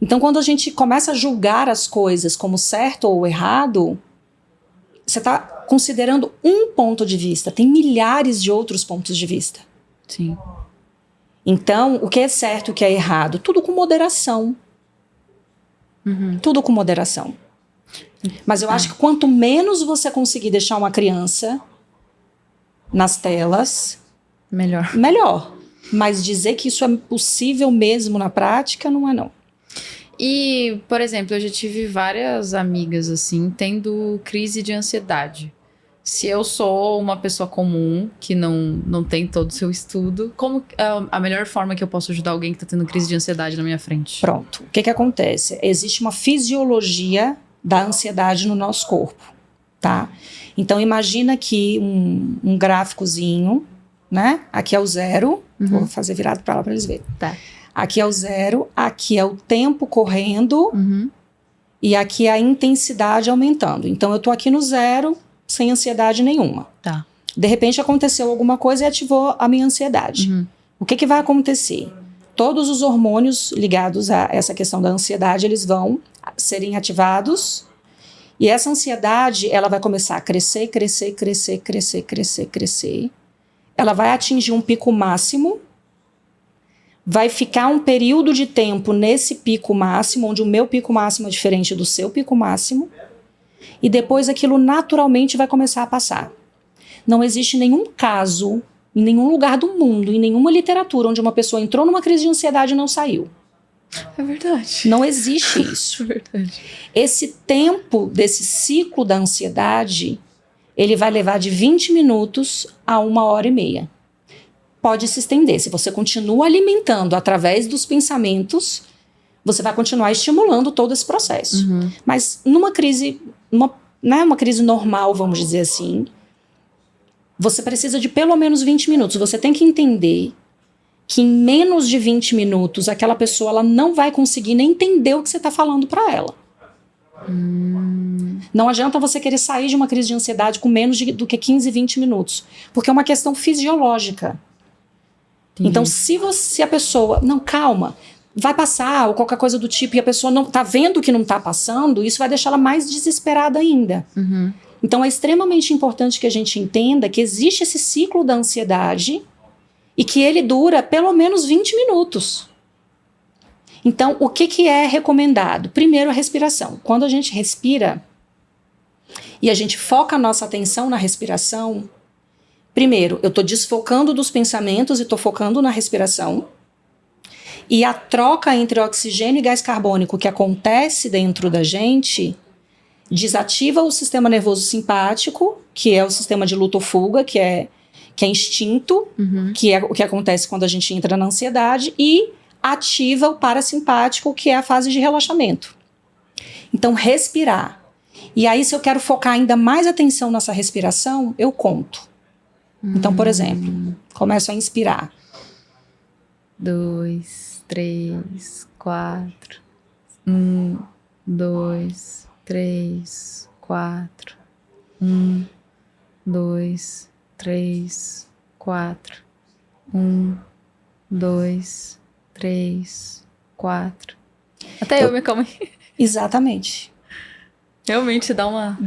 Então, quando a gente começa a julgar as coisas como certo ou errado, você está considerando um ponto de vista. Tem milhares de outros pontos de vista.
Sim.
Então, o que é certo e o que é errado? Tudo com moderação. Tudo com moderação. Mas eu acho que quanto menos você conseguir deixar uma criança nas telas, melhor. Mas dizer que isso é possível mesmo na prática, não é não.
E, por exemplo, eu já tive várias amigas, assim, tendo crise de ansiedade. Se eu sou uma pessoa comum, que não tem todo o seu estudo, como a melhor forma que eu posso ajudar alguém que tá tendo crise de ansiedade na minha frente?
Pronto. O que acontece? Existe uma fisiologia da ansiedade no nosso corpo, tá? Então, imagina aqui um gráficozinho, né? Aqui é o 0. Vou fazer virado para lá para eles verem.
Tá.
Aqui é o 0, aqui é o tempo correndo e aqui é a intensidade aumentando. Então, eu tô aqui no 0, sem ansiedade nenhuma.
Tá.
De repente, aconteceu alguma coisa e ativou a minha ansiedade. O que vai acontecer? Todos os hormônios ligados a essa questão da ansiedade, eles vão serem ativados. E essa ansiedade, ela vai começar a crescer, crescer, crescer, crescer, crescer, crescer. Ela vai atingir um pico máximo. Vai ficar um período de tempo nesse pico máximo, onde o meu pico máximo é diferente do seu pico máximo. E depois aquilo naturalmente vai começar a passar. Não existe nenhum caso, em nenhum lugar do mundo, em nenhuma literatura, onde uma pessoa entrou numa crise de ansiedade e não saiu.
É verdade.
Não existe isso.
É verdade.
Esse tempo desse ciclo da ansiedade, ele vai levar de 20 minutos a 1h30. Pode se estender. Se você continua alimentando através dos pensamentos, você vai continuar estimulando todo esse processo. Mas numa crise, uma crise normal, vamos dizer assim, você precisa de pelo menos 20 minutos. Você tem que entender que em menos de 20 minutos, aquela pessoa ela não vai conseguir nem entender o que você está falando para ela. Não adianta você querer sair de uma crise de ansiedade com menos do que 15, 20 minutos. Porque é uma questão fisiológica.
Entendi.
Então, se a pessoa... Não, calma, vai passar ou qualquer coisa do tipo e a pessoa não está vendo que não está passando, isso vai deixar ela mais desesperada ainda. Então, é extremamente importante que a gente entenda que existe esse ciclo da ansiedade e que ele dura pelo menos 20 minutos. Então, o que é recomendado? Primeiro, a respiração. Quando a gente respira e a gente foca a nossa atenção na respiração, primeiro, eu estou desfocando dos pensamentos e estou focando na respiração. E a troca entre oxigênio e gás carbônico que acontece dentro da gente desativa o sistema nervoso simpático, que é o sistema de luta ou fuga, que é instinto, que é o que acontece quando a gente entra na ansiedade, e ativa o parasimpático, que é a fase de relaxamento. Então, respirar. E aí, se eu quero focar ainda mais atenção nessa respiração, eu conto. Então, por exemplo, começo a inspirar.
2, 3, 4. 1, 2, 3, 4. 1, 2, 3, 4. 1, 2, 3, 4. Até eu me calmo.
Exatamente.
Realmente dá uma...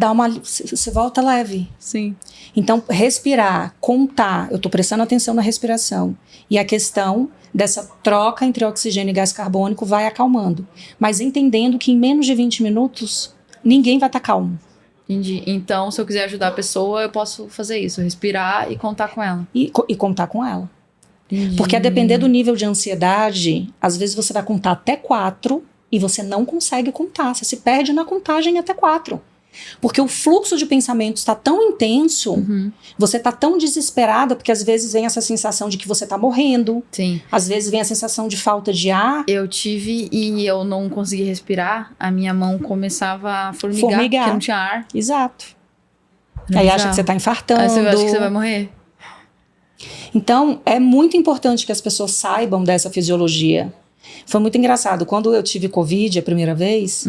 Você volta leve.
Sim.
Então, respirar, contar, eu estou prestando atenção na respiração. E a questão dessa troca entre oxigênio e gás carbônico vai acalmando. Mas entendendo que em menos de 20 minutos, ninguém vai estar calmo.
Entendi. Então, se eu quiser ajudar a pessoa, eu posso fazer isso. Respirar e contar com ela.
E contar com ela.
Entendi.
Porque a depender do nível de ansiedade, às vezes você vai contar até 4 e você não consegue contar. Você se perde na contagem até 4. Porque o fluxo de pensamentos está tão intenso, você está tão desesperada, porque às vezes vem essa sensação de que você está morrendo.
Sim.
Às vezes vem a sensação de falta de ar.
Eu tive e eu não consegui respirar, a minha mão começava a formigar. Porque não tinha ar.
Exato.
Era
Aí
bizarro.
acha que você está infartando.
Aí você acha que você vai morrer.
Então, é muito importante que as pessoas saibam dessa fisiologia. Foi muito engraçado. Quando eu tive Covid a primeira vez,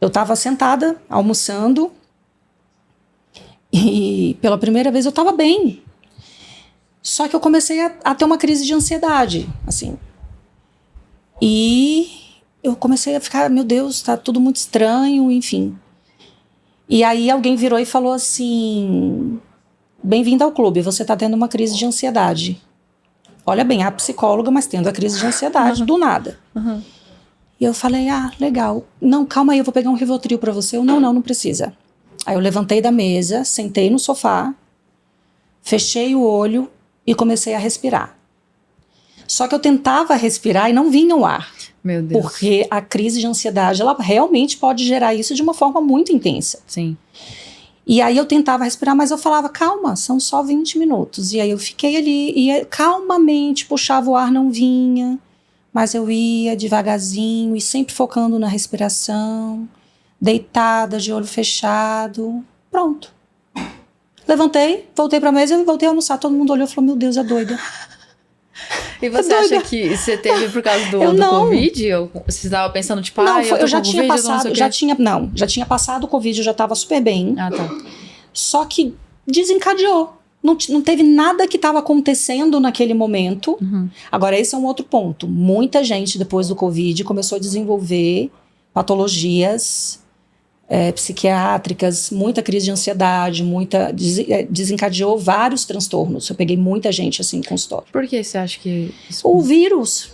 eu estava sentada, almoçando, e pela primeira vez eu estava bem. Só que eu comecei a ter uma crise de ansiedade, assim. E eu comecei a ficar, meu Deus, tá tudo muito estranho, enfim. E aí alguém virou e falou assim: bem-vindo ao clube, você tá tendo uma crise de ansiedade. Olha bem, a psicóloga, mas tendo a crise de ansiedade, do nada. E eu falei, legal. Não, calma aí, eu vou pegar um Rivotril pra você. Eu, não precisa. Aí eu levantei da mesa, sentei no sofá, fechei o olho e comecei a respirar. Só que eu tentava respirar e não vinha o ar.
Meu Deus.
Porque a crise de ansiedade, ela realmente pode gerar isso de uma forma muito intensa.
Sim.
E aí eu tentava respirar, mas eu falava, calma, são só 20 minutos. E aí eu fiquei ali, e calmamente puxava o ar, não vinha. Mas eu ia devagarzinho e sempre focando na respiração, deitada, de olho fechado. Pronto. Levantei, voltei pra mesa e voltei a almoçar. Todo mundo olhou e falou, meu Deus, é doida.
E você acha que você teve por causa do Covid? Ou você estava pensando, tipo,
eu já tinha passado, já tinha passado o Covid, eu já estava super bem.
Ah, tá.
Só que desencadeou. Não teve nada que estava acontecendo naquele momento. Agora, esse é um outro ponto. Muita gente, depois do Covid, começou a desenvolver patologias psiquiátricas, muita crise de ansiedade, desencadeou vários transtornos. Eu peguei muita gente assim em consultório.
Por que você acha que isso...
O vírus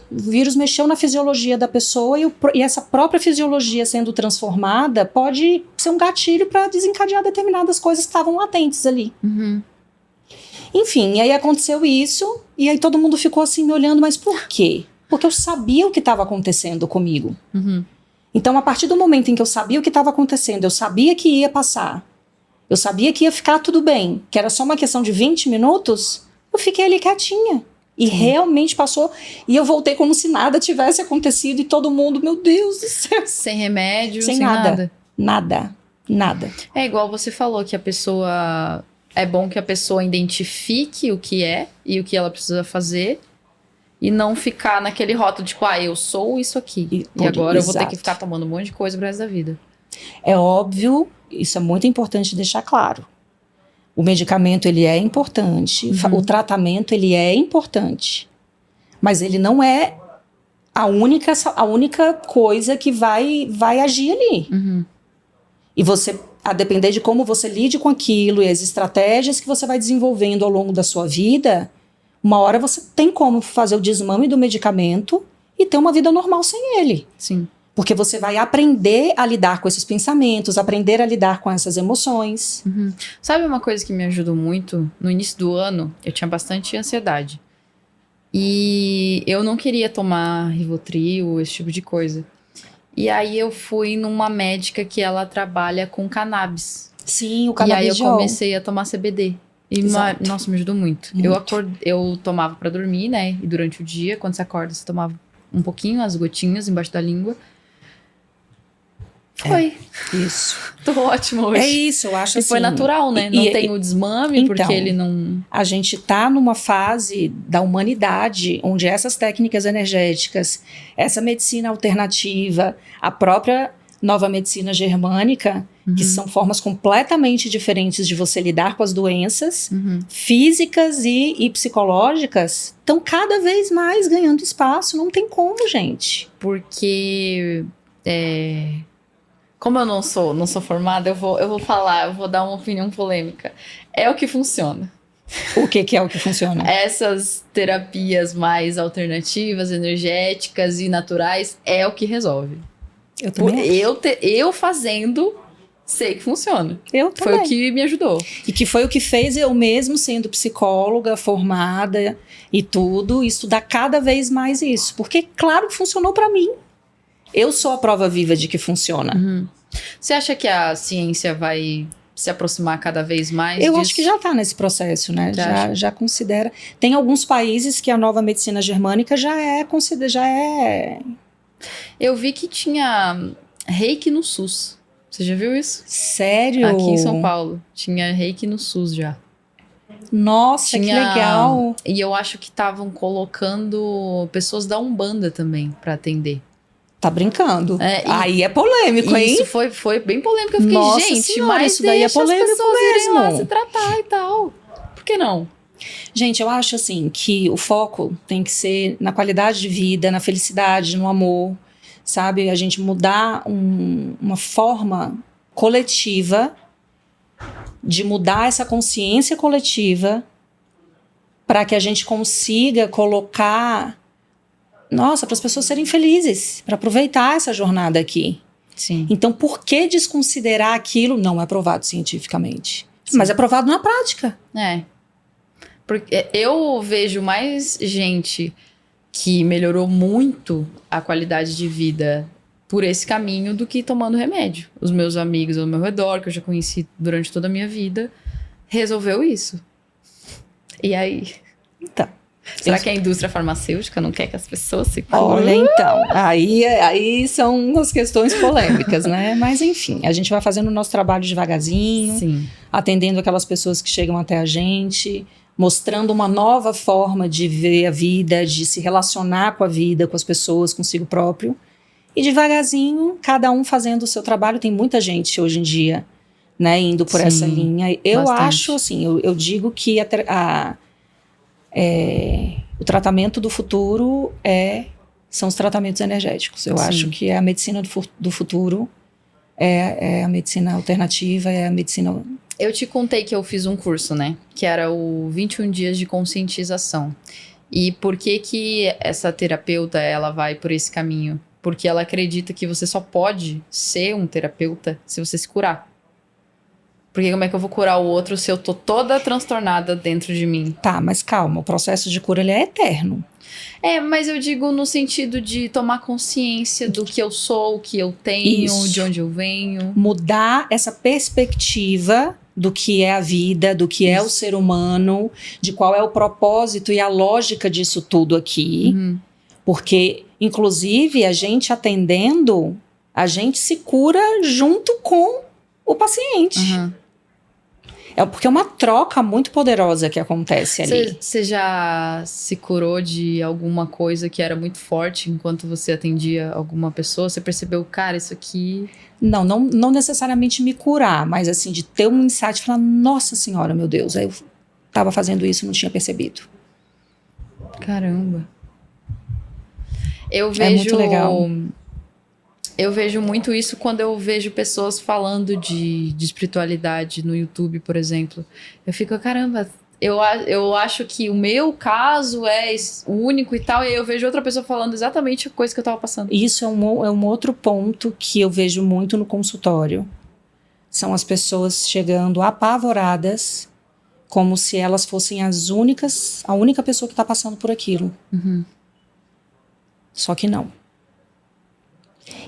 mexeu na fisiologia da pessoa e essa própria fisiologia sendo transformada pode ser um gatilho para desencadear determinadas coisas que estavam latentes ali. Enfim, e aí aconteceu isso, e aí todo mundo ficou assim me olhando, mas por quê? Porque eu sabia o que estava acontecendo comigo. Então, a partir do momento em que eu sabia o que estava acontecendo, eu sabia que ia passar, eu sabia que ia ficar tudo bem, que era só uma questão de 20 minutos, eu fiquei ali quietinha. E realmente passou, e eu voltei como se nada tivesse acontecido, e todo mundo, meu Deus do céu.
Sem remédio,
sem nada. Nada.
É igual você falou, que a pessoa... É bom que a pessoa identifique o que é e o que ela precisa fazer e não ficar naquele rótulo, tipo, eu sou isso aqui. E agora eu vou ter que ficar tomando um monte de coisa pro resto da vida.
É óbvio, isso é muito importante deixar claro. O medicamento, ele é importante, o tratamento, ele é importante, mas ele não é a única coisa que vai agir ali. E você, a depender de como você lide com aquilo e as estratégias que você vai desenvolvendo ao longo da sua vida, uma hora você tem como fazer o desmame do medicamento e ter uma vida normal sem ele.
Sim.
Porque você vai aprender a lidar com esses pensamentos, aprender a lidar com essas emoções.
Sabe uma coisa que me ajudou muito? No início do ano, eu tinha bastante ansiedade. E eu não queria tomar Rivotril, esse tipo de coisa. E aí eu fui numa médica que ela trabalha com cannabis.
Sim, o cannabis.
E aí eu comecei a tomar CBD. E, nossa, me ajudou muito. Eu tomava pra dormir, né? E durante o dia, quando você acorda, você tomava um pouquinho, as gotinhas embaixo da língua. Foi.
Isso.
Tô ótimo hoje.
É isso, eu acho assim.
E foi natural, né? Não tem o desmame, então, porque ele não...
A gente tá numa fase da humanidade onde essas técnicas energéticas, essa medicina alternativa, a própria nova medicina germânica, que são formas completamente diferentes de você lidar com as doenças físicas e psicológicas, estão cada vez mais ganhando espaço. Não tem como, gente.
Porque... Como eu não sou formada, eu vou dar uma opinião polêmica. É o que funciona.
O que é o que funciona?
Essas terapias mais alternativas, energéticas e naturais é o que resolve.
Eu também
eu fazendo, sei que funciona.
Eu também.
Foi o que me ajudou.
E que foi o que fez eu mesmo, sendo psicóloga, formada e tudo, estudar cada vez mais isso. Porque, claro, que funcionou pra mim. Eu sou a prova viva de que funciona.
Você acha que a ciência vai se aproximar cada vez mais
Eu
disso?
acho que já está nesse processo, né? Já considera. Tem alguns países que a nova medicina germânica já é.
Eu vi que tinha reiki no SUS. Você já viu isso?
Sério?
Aqui em São Paulo. Tinha reiki no SUS já.
Nossa, que legal.
E eu acho que estavam colocando pessoas da Umbanda também pra atender.
Tá brincando.
E
aí é polêmico, hein?
Isso foi bem polêmico. Eu fiquei,
Nossa
gente,
senhora,
mas
isso daí é
deixa
polêmico
as pessoas irem lá
mesmo.
se tratar e tal. Por que não?
Gente, eu acho assim que o foco tem que ser na qualidade de vida, na felicidade, no amor, sabe? A gente mudar uma forma coletiva de mudar essa consciência coletiva para que a gente consiga colocar, nossa, para as pessoas serem felizes, para aproveitar essa jornada aqui.
Sim.
Então, por que desconsiderar aquilo? Não é provado cientificamente,
Sim.
mas é provado na prática.
Porque eu vejo mais gente que melhorou muito a qualidade de vida por esse caminho do que tomando remédio. Os meus amigos ao meu redor, que eu já conheci durante toda a minha vida, resolveu isso. E aí?
Então,
será que a indústria farmacêutica não quer que as pessoas se curem?
Olha, então, aí são umas questões polêmicas, né? Mas enfim, a gente vai fazendo o nosso trabalho devagarzinho,
Sim.
atendendo aquelas pessoas que chegam até a gente, mostrando uma nova forma de ver a vida, de se relacionar com a vida, com as pessoas, consigo próprio. E devagarzinho, cada um fazendo o seu trabalho. Tem muita gente hoje em dia, né, indo por
Sim,
essa linha. Eu
bastante.
acho, assim, eu digo que o tratamento do futuro são os tratamentos energéticos. Eu
Sim.
acho que a medicina do futuro é a medicina alternativa, é a medicina...
Eu te contei que eu fiz um curso, né? Que era o 21 dias de conscientização. E por que essa terapeuta, ela vai por esse caminho? Porque ela acredita que você só pode ser um terapeuta se você se curar. Porque como é que eu vou curar o outro se eu tô toda transtornada dentro de mim?
Tá, mas calma, o processo de cura ele é eterno.
Mas eu digo no sentido de tomar consciência do que eu sou, o que eu tenho,
Isso.
de onde eu venho.
Mudar essa perspectiva do que é a vida, do que é o ser humano, de qual é o propósito e a lógica disso tudo aqui.
Uhum.
Porque, inclusive, a gente atendendo, a gente se cura junto com o paciente.
Uhum.
Porque é uma troca muito poderosa que acontece ali.
Você já se curou de alguma coisa que era muito forte enquanto você atendia alguma pessoa? Você percebeu, cara, isso aqui...
Não necessariamente me curar, mas assim, de ter um insight e falar, nossa senhora, meu Deus, eu estava fazendo isso e não tinha percebido.
Caramba. Eu vejo...
É muito legal.
Eu vejo muito isso quando eu vejo pessoas falando de espiritualidade no YouTube, por exemplo. Eu fico, caramba, eu acho que o meu caso é o único e tal, e aí eu vejo outra pessoa falando exatamente a coisa que eu tava passando.
Isso é um outro ponto que eu vejo muito no consultório. São as pessoas chegando apavoradas, como se elas fossem a única pessoa que está passando por aquilo.
Uhum.
Só que não.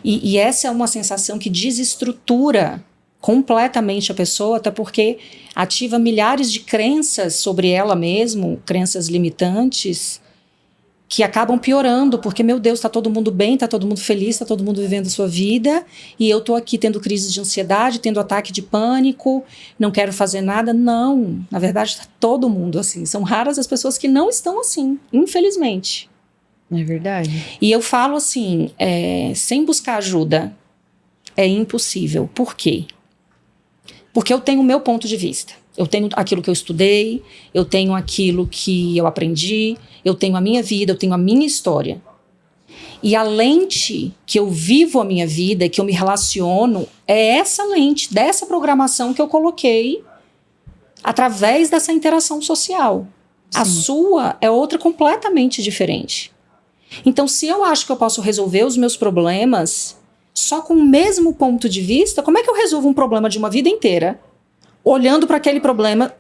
E essa é uma sensação que desestrutura completamente a pessoa, até porque ativa milhares de crenças sobre ela mesma, crenças limitantes, que acabam piorando, porque, meu Deus, está todo mundo bem, está todo mundo feliz, está todo mundo vivendo a sua vida, e eu estou aqui tendo crise de ansiedade, tendo ataque de pânico, não quero fazer nada. Não, na verdade está todo mundo assim. São raras as pessoas que não estão assim, infelizmente.
É verdade.
E eu falo assim, sem buscar ajuda, é impossível. Por quê? Porque eu tenho o meu ponto de vista. Eu tenho aquilo que eu estudei, eu tenho aquilo que eu aprendi, eu tenho a minha vida, eu tenho a minha história. E a lente que eu vivo a minha vida, que eu me relaciono, é essa lente, dessa programação que eu coloquei através dessa interação social. Sim. A sua é outra completamente diferente. Então, se eu acho que eu posso resolver os meus problemas só com o mesmo ponto de vista, como é que eu resolvo um problema de uma vida inteira olhando para aquele problema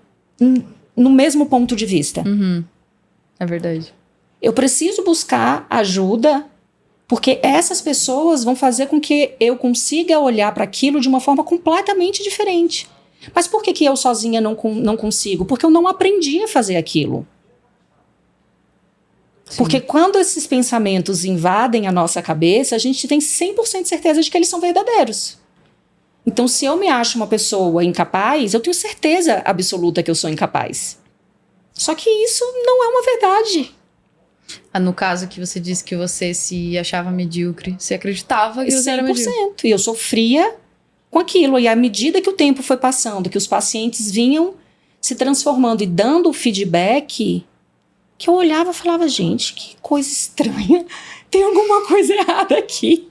no mesmo ponto de vista?
Uhum. É verdade.
Eu preciso buscar ajuda, porque essas pessoas vão fazer com que eu consiga olhar para aquilo de uma forma completamente diferente. Mas por que eu sozinha não consigo? Porque eu não aprendi a fazer aquilo. Sim. Porque quando esses pensamentos invadem a nossa cabeça, a gente tem 100% certeza de que eles são verdadeiros. Então, se eu me acho uma pessoa incapaz, eu tenho certeza absoluta que eu sou incapaz. Só que isso não é uma verdade.
No caso que você disse que você se achava medíocre, você acreditava que você era
100%.
medíocre.
E eu sofria com aquilo. E à medida que o tempo foi passando, que os pacientes vinham se transformando e dando o feedback, que eu olhava e falava, gente, que coisa estranha. Tem alguma coisa errada aqui.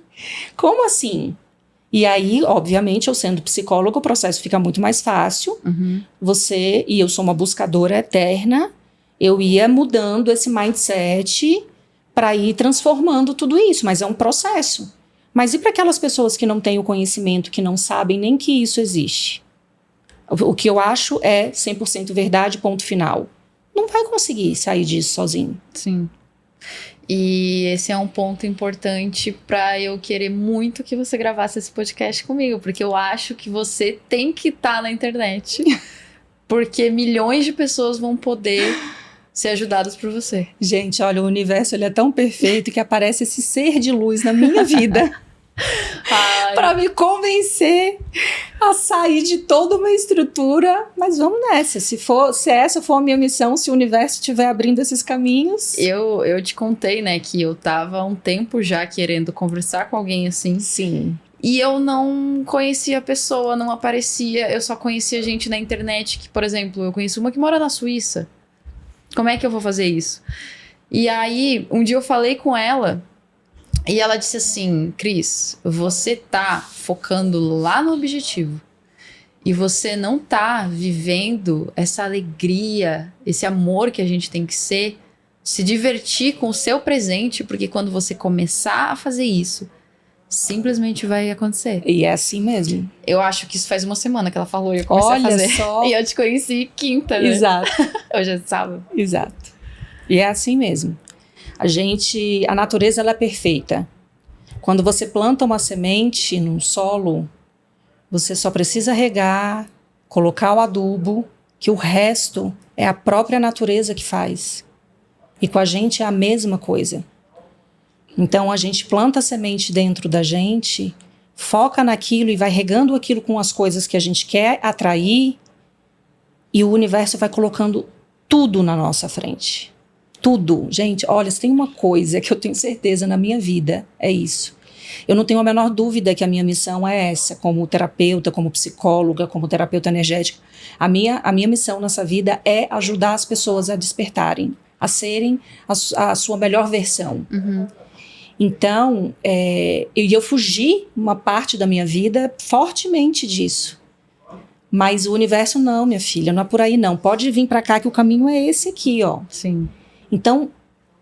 Como assim? E aí, obviamente, eu sendo psicóloga, o processo fica muito mais fácil. E eu sou uma buscadora eterna, eu ia mudando esse mindset para ir transformando tudo isso, mas é um processo. Mas e para aquelas pessoas que não têm o conhecimento, que não sabem nem que isso existe? O que eu acho é 100% verdade, ponto final. Não vai conseguir sair disso sozinho.
Sim. E esse é um ponto importante para eu querer muito que você gravasse esse podcast comigo, porque eu acho que você tem que estar na internet, porque milhões de pessoas vão poder ser ajudadas por você.
Gente, olha, o universo ele é tão perfeito que aparece esse ser de luz na minha vida para me convencer a sair de toda uma estrutura. Mas vamos nessa. Se essa for a minha missão, se o universo estiver abrindo esses caminhos.
Eu te contei, né, que eu tava há um tempo já querendo conversar com alguém assim.
Sim.
E eu não conhecia a pessoa, não aparecia. Eu só conhecia gente na internet que, por exemplo, eu conheço uma que mora na Suíça. Como é que eu vou fazer isso? E aí, um dia eu falei com ela e ela disse assim, Cris, você tá focando lá no objetivo e você não tá vivendo essa alegria, esse amor que a gente tem que ser, se divertir com o seu presente, porque quando você começar a fazer isso, simplesmente vai acontecer.
E é assim mesmo.
Eu acho que isso faz uma semana que ela falou e eu comecei a fazer.
Só.
E eu te conheci quinta, né?
Exato.
Hoje é sábado.
Exato. E é assim mesmo. A natureza ela é perfeita. Quando você planta uma semente num solo, você só precisa regar, colocar o adubo, que o resto é a própria natureza que faz. E com a gente é a mesma coisa. Então a gente planta a semente dentro da gente, foca naquilo e vai regando aquilo com as coisas que a gente quer atrair, e o universo vai colocando tudo na nossa frente. Tudo. Gente, olha, se tem uma coisa que eu tenho certeza na minha vida, é isso. Eu não tenho a menor dúvida que a minha missão é essa, como terapeuta, como psicóloga, como terapeuta energética. A minha missão nessa vida é ajudar as pessoas a despertarem, a serem a sua melhor versão. Então, eu fugi uma parte da minha vida fortemente disso. Mas o universo não, minha filha, não é por aí não. Pode vir para cá que o caminho é esse aqui, ó.
Sim.
Então,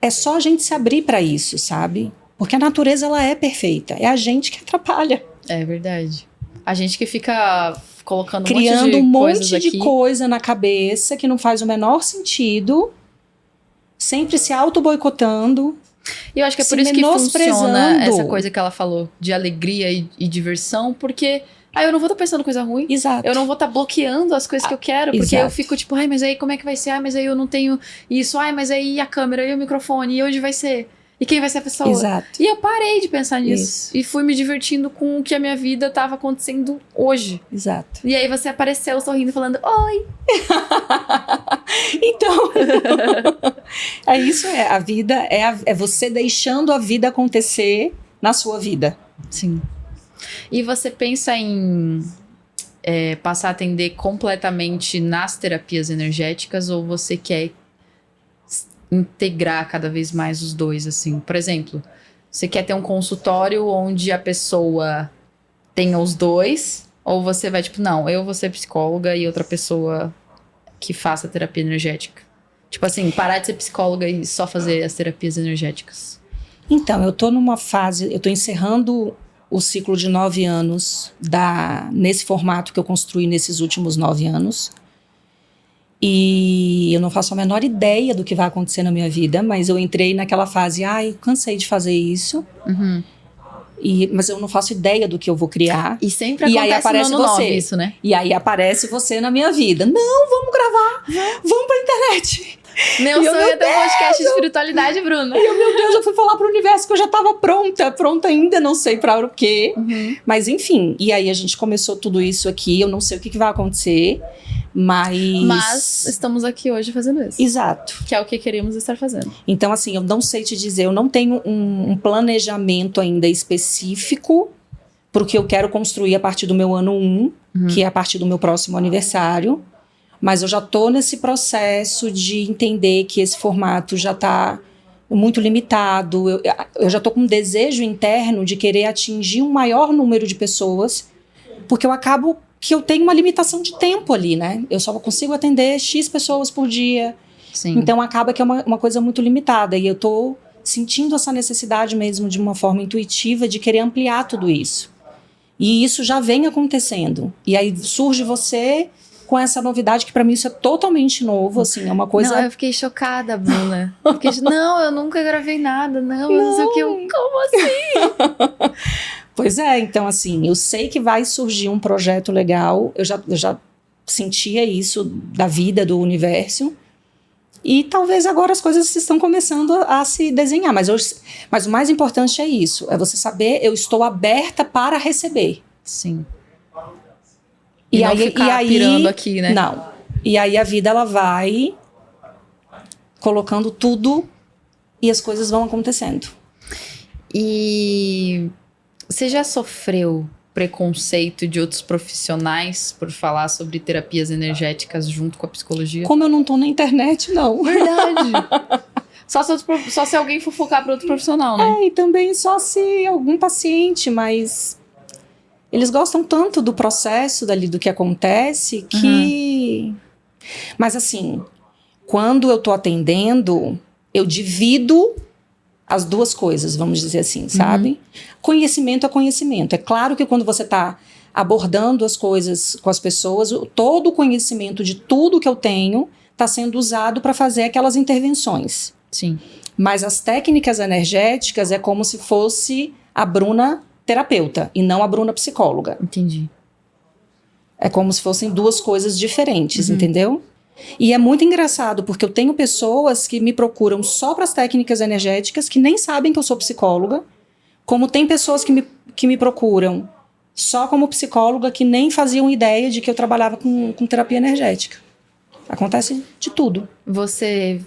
é só a gente se abrir para isso, sabe? Porque a natureza, ela é perfeita. É a gente que atrapalha.
É verdade. A gente que fica colocando
criando
um monte de
coisa na cabeça que não faz o menor sentido, sempre se auto-boicotando.
E eu acho que é por isso que funciona essa coisa que ela falou, de alegria e diversão, porque eu não vou estar pensando coisa ruim.
Exato.
Eu não vou estar bloqueando as coisas que eu quero, porque eu fico tipo, mas aí como é que vai ser? Mas aí eu não tenho isso. Mas aí a câmera, e o microfone, e onde vai ser? E quem vai ser a pessoa?
Exato.
E eu parei de pensar nisso.
Isso.
E fui me divertindo com o que a minha vida estava acontecendo hoje.
Exato.
E aí você apareceu sorrindo, falando, oi!
Então, é isso, a vida, é você deixando a vida acontecer na sua vida.
Sim. E você pensa em passar a atender completamente nas terapias energéticas, ou você quer integrar cada vez mais os dois, assim? Por exemplo, você quer ter um consultório onde a pessoa tenha os dois, ou você vai tipo, não, eu vou ser psicóloga e outra pessoa que faça terapia energética? Tipo assim, parar de ser psicóloga e só fazer as terapias energéticas.
Então, eu tô numa fase, eu tô encerrando o ciclo de 9 anos nesse formato que eu construí nesses últimos 9 anos. E eu não faço a menor ideia do que vai acontecer na minha vida, mas eu entrei naquela fase, cansei de fazer isso. Mas eu não faço ideia do que eu vou criar.
E sempre acontece
aí aparece
no ano
você.
9 isso, né?
E aí aparece você na minha vida. Não, vamos gravar, vamos pra internet.
Meu sonho é ter um podcast de espiritualidade, Bruna.
E meu Deus, eu fui falar pro universo que eu já tava pronta ainda, não sei pra o quê. Mas enfim, e aí a gente começou tudo isso aqui, eu não sei o que vai acontecer,
Mas estamos aqui hoje fazendo isso.
Exato.
Que é o que queríamos estar fazendo.
Então, assim, eu não sei te dizer, eu não tenho um planejamento ainda específico para o que eu quero construir a partir do meu ano 1, que é a partir do meu próximo aniversário. Mas eu já estou nesse processo de entender que esse formato já está muito limitado. Eu já estou com um desejo interno de querer atingir um maior número de pessoas, porque eu acabo que eu tenho uma limitação de tempo ali, né? Eu só consigo atender X pessoas por dia.
Sim.
Então acaba que é uma coisa muito limitada. E eu estou sentindo essa necessidade mesmo de uma forma intuitiva de querer ampliar tudo isso. E isso já vem acontecendo. E aí surge você com essa novidade, que para mim isso é totalmente novo, assim, é uma coisa...
Não, eu fiquei chocada, Bruna. Não, eu nunca gravei nada, não sei o que, como assim?
Pois é, então assim, eu sei que vai surgir um projeto legal, eu já sentia isso da vida, do universo, e talvez agora as coisas estão começando a se desenhar, mas o mais importante é isso, é você saber, eu estou aberta para receber.
Sim. E não ficar pirando aqui, né?
Não. E aí a vida, ela vai colocando tudo e as coisas vão acontecendo.
E você já sofreu preconceito de outros profissionais por falar sobre terapias energéticas junto com a psicologia?
Como eu não tô na internet, não.
Verdade. Só se alguém fofocar para outro profissional, né?
É, e também só se algum paciente, mas... Eles gostam tanto do processo dali, do que acontece, que... Mas assim, quando eu tô atendendo, eu divido as duas coisas, vamos dizer assim, sabe? Conhecimento é conhecimento. É claro que quando você tá abordando as coisas com as pessoas, todo o conhecimento de tudo que eu tenho tá sendo usado para fazer aquelas intervenções.
Sim.
Mas as técnicas energéticas é como se fosse a Bruna terapeuta e não a Bruna psicóloga.
Entendi.
É como se fossem duas coisas diferentes, entendeu? E é muito engraçado, porque eu tenho pessoas que me procuram só para as técnicas energéticas, que nem sabem que eu sou psicóloga, como tem pessoas que me procuram só como psicóloga, que nem faziam ideia de que eu trabalhava com terapia energética. Acontece de tudo.
Você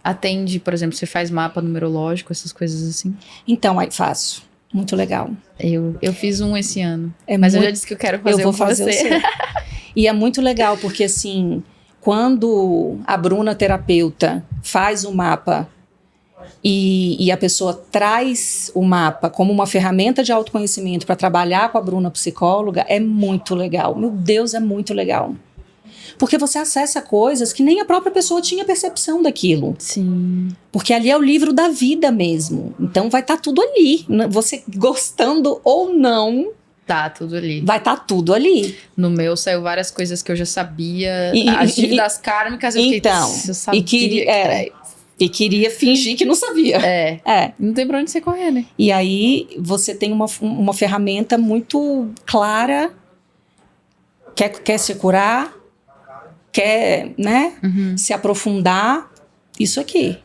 atende, por exemplo, você faz mapa numerológico, essas coisas assim?
Então, aí faço. Muito legal.
Eu fiz um esse ano, mas eu já disse que eu quero fazer
eu vou
um com
fazer
você.
O seu. E é muito legal, porque assim, quando a Bruna terapeuta faz o mapa e a pessoa traz o mapa como uma ferramenta de autoconhecimento para trabalhar com a Bruna psicóloga, é muito legal. Meu Deus, é muito legal. Porque você acessa coisas que nem a própria pessoa tinha percepção daquilo.
Sim.
Porque ali é o livro da vida mesmo. Então vai estar tudo ali. Você gostando ou não,
tá tudo ali.
Vai estar tudo ali.
No meu saiu várias coisas que eu já sabia. As dívidas kármicas, eu fiquei...
Então,
eu sabia
e queria fingir que não sabia.
Não tem pra onde você correr, né?
E aí você tem uma ferramenta muito clara. Quer se curar? Quer, né? Se aprofundar? Isso aqui.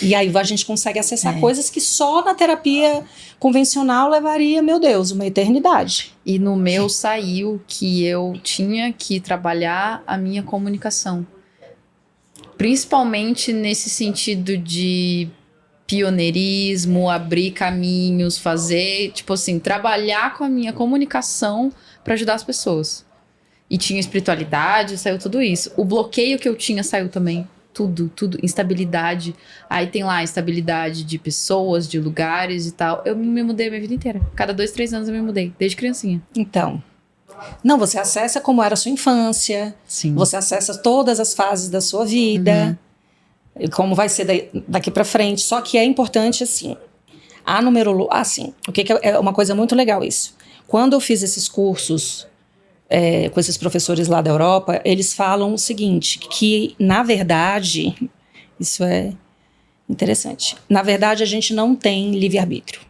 E aí a gente consegue acessar coisas que só na terapia convencional levaria, meu Deus, uma eternidade.
E no meu saiu que eu tinha que trabalhar a minha comunicação. Principalmente nesse sentido de pioneirismo, abrir caminhos, fazer, tipo assim, trabalhar com a minha comunicação para ajudar as pessoas. E tinha espiritualidade, saiu tudo isso. O bloqueio que eu tinha saiu também. Tudo. Instabilidade. Aí tem lá instabilidade de pessoas, de lugares e tal. Eu me mudei a minha vida inteira. Cada 2, 3 anos eu me mudei, desde criancinha.
Então. Não, você acessa como era a sua infância.
Sim.
Você acessa todas as fases da sua vida. Como vai ser daqui pra frente. Só que é importante, assim, a numerologia... Assim, o que é uma coisa muito legal isso. Quando eu fiz esses cursos... com esses professores lá da Europa, eles falam o seguinte, que na verdade, isso é interessante, na verdade a gente não tem livre-arbítrio.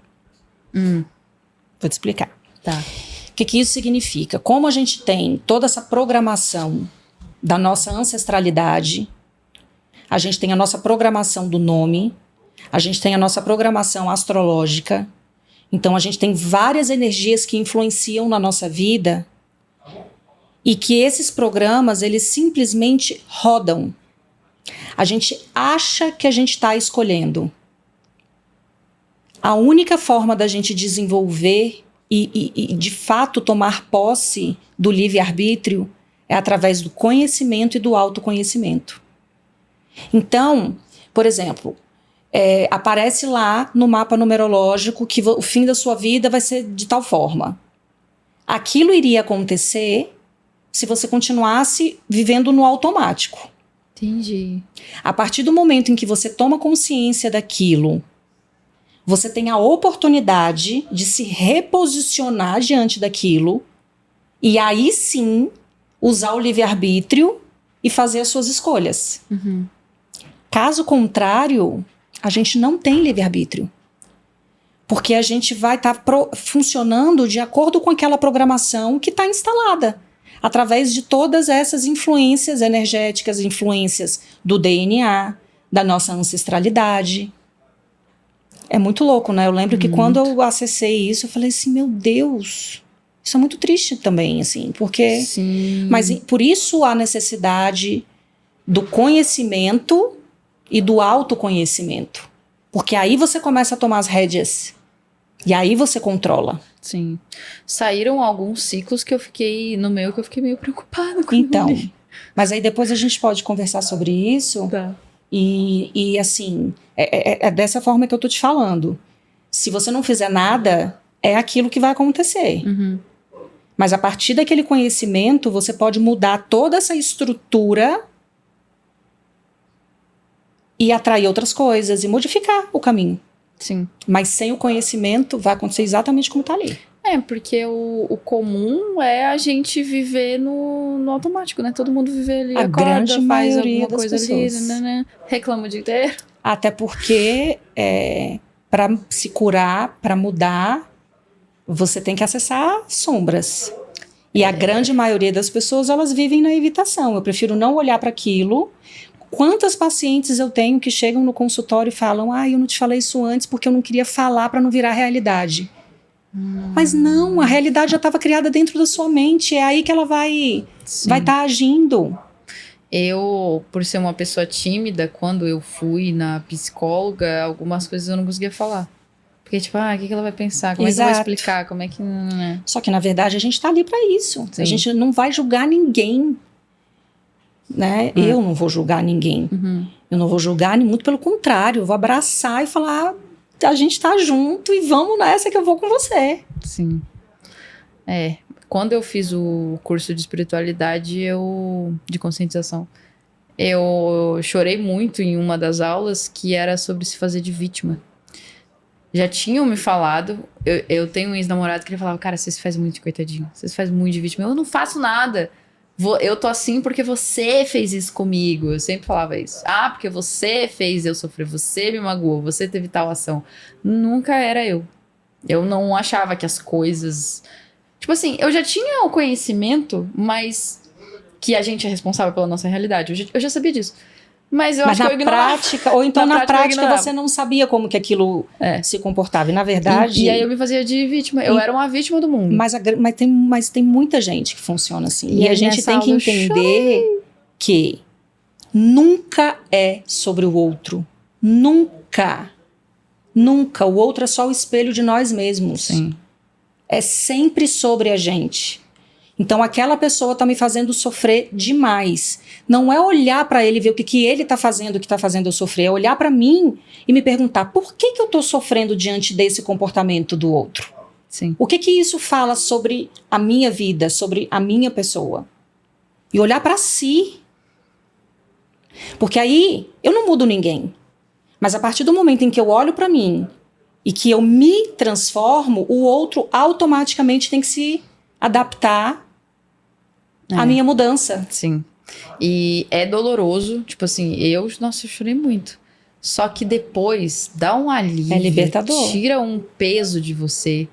Vou te explicar.
Tá.
O que isso significa? Como a gente tem toda essa programação da nossa ancestralidade, a gente tem a nossa programação do nome, a gente tem a nossa programação astrológica, então a gente tem várias energias que influenciam na nossa vida. E que esses programas, eles simplesmente rodam. A gente acha que a gente está escolhendo. A única forma da gente desenvolver e de fato tomar posse do livre-arbítrio é através do conhecimento e do autoconhecimento. Então, por exemplo, aparece lá no mapa numerológico que o fim da sua vida vai ser de tal forma. Aquilo iria acontecer se você continuasse vivendo no automático.
Entendi.
A partir do momento em que você toma consciência daquilo, você tem a oportunidade de se reposicionar diante daquilo e aí sim usar o livre-arbítrio e fazer as suas escolhas.
Uhum.
Caso contrário, a gente não tem livre-arbítrio. Porque a gente vai estar funcionando de acordo com aquela programação que está instalada, através de todas essas influências energéticas, influências do DNA, da nossa ancestralidade. É muito louco, né? Eu lembro que quando eu acessei isso, eu falei assim, meu Deus, isso é muito triste também, assim, porque...
Sim.
Mas por isso a necessidade do conhecimento e do autoconhecimento. Porque aí você começa a tomar as rédeas. E aí você controla.
Sim. Saíram alguns ciclos que eu fiquei meio preocupada com
Então,
ele.
mas aí depois a gente pode conversar sobre isso.
Tá.
E assim, é dessa forma que eu tô te falando. Se você não fizer nada, é aquilo que vai acontecer.
Uhum.
Mas a partir daquele conhecimento, você pode mudar toda essa estrutura e atrair outras coisas e modificar o caminho.
Sim.
Mas sem o conhecimento, vai acontecer exatamente como tá ali.
Porque o comum é a gente viver no automático, né? Todo mundo viver ali,
A
acorda,
grande
faz
maioria
alguma
das
coisa
pessoas.
ali, né? Reclama o dia inteiro.
Até porque, para se curar, para mudar, você tem que acessar sombras. E a grande maioria das pessoas, elas vivem na evitação. Eu prefiro não olhar para aquilo. Quantas pacientes eu tenho que chegam no consultório e falam, eu não te falei isso antes porque eu não queria falar para não virar realidade. Mas não, a realidade já estava criada dentro da sua mente. É aí que ela vai estar agindo.
Eu, por ser uma pessoa tímida, quando eu fui na psicóloga, algumas coisas eu não conseguia falar. Porque, tipo, o que ela vai pensar? Como é que eu vou explicar? Como é que...
Só que, na verdade, a gente tá ali para isso.
Sim.
A gente não vai julgar ninguém. Né? Eu não vou julgar ninguém.
Uhum.
Eu não vou julgar, muito pelo contrário. Eu vou abraçar e falar, a gente tá junto e vamos nessa que eu vou com você.
Sim. Quando eu fiz o curso de espiritualidade, de conscientização, eu chorei muito em uma das aulas que era sobre se fazer de vítima. Já tinham me falado, eu tenho um ex-namorado que ele falava, cara, você se faz muito de coitadinho, você se faz muito de vítima. Eu não faço nada. Eu tô assim porque você fez isso comigo. Eu sempre falava isso. Porque você fez eu sofrer, você me magoou, você teve tal ação. Nunca era eu. Eu não achava que as coisas... Tipo assim, eu já tinha o conhecimento, mas que a gente é responsável pela nossa realidade. Eu já sabia disso. Mas eu acho que eu ignorava.
Ou então na prática
ignorava.
você não sabia como que aquilo se comportava. E na verdade...
E aí eu me fazia de vítima. Eu era uma vítima do mundo.
Mas tem muita gente que funciona assim. E a gente tem que entender que nunca é sobre o outro. Nunca. Nunca. O outro é só o espelho de nós mesmos.
Sim.
É sempre sobre a gente. Então aquela pessoa está me fazendo sofrer demais. Não é olhar para ele e ver o que ele está fazendo, que está fazendo eu sofrer. É olhar para mim e me perguntar por que eu estou sofrendo diante desse comportamento do outro.
Sim.
O que isso fala sobre a minha vida, sobre a minha pessoa? E olhar para si. Porque aí eu não mudo ninguém. Mas a partir do momento em que eu olho para mim e que eu me transformo, o outro automaticamente tem que se adaptar à minha mudança.
Sim. E é doloroso, tipo assim, eu chorei muito. Só que depois dá um alívio,
é libertador.
Tira um peso de você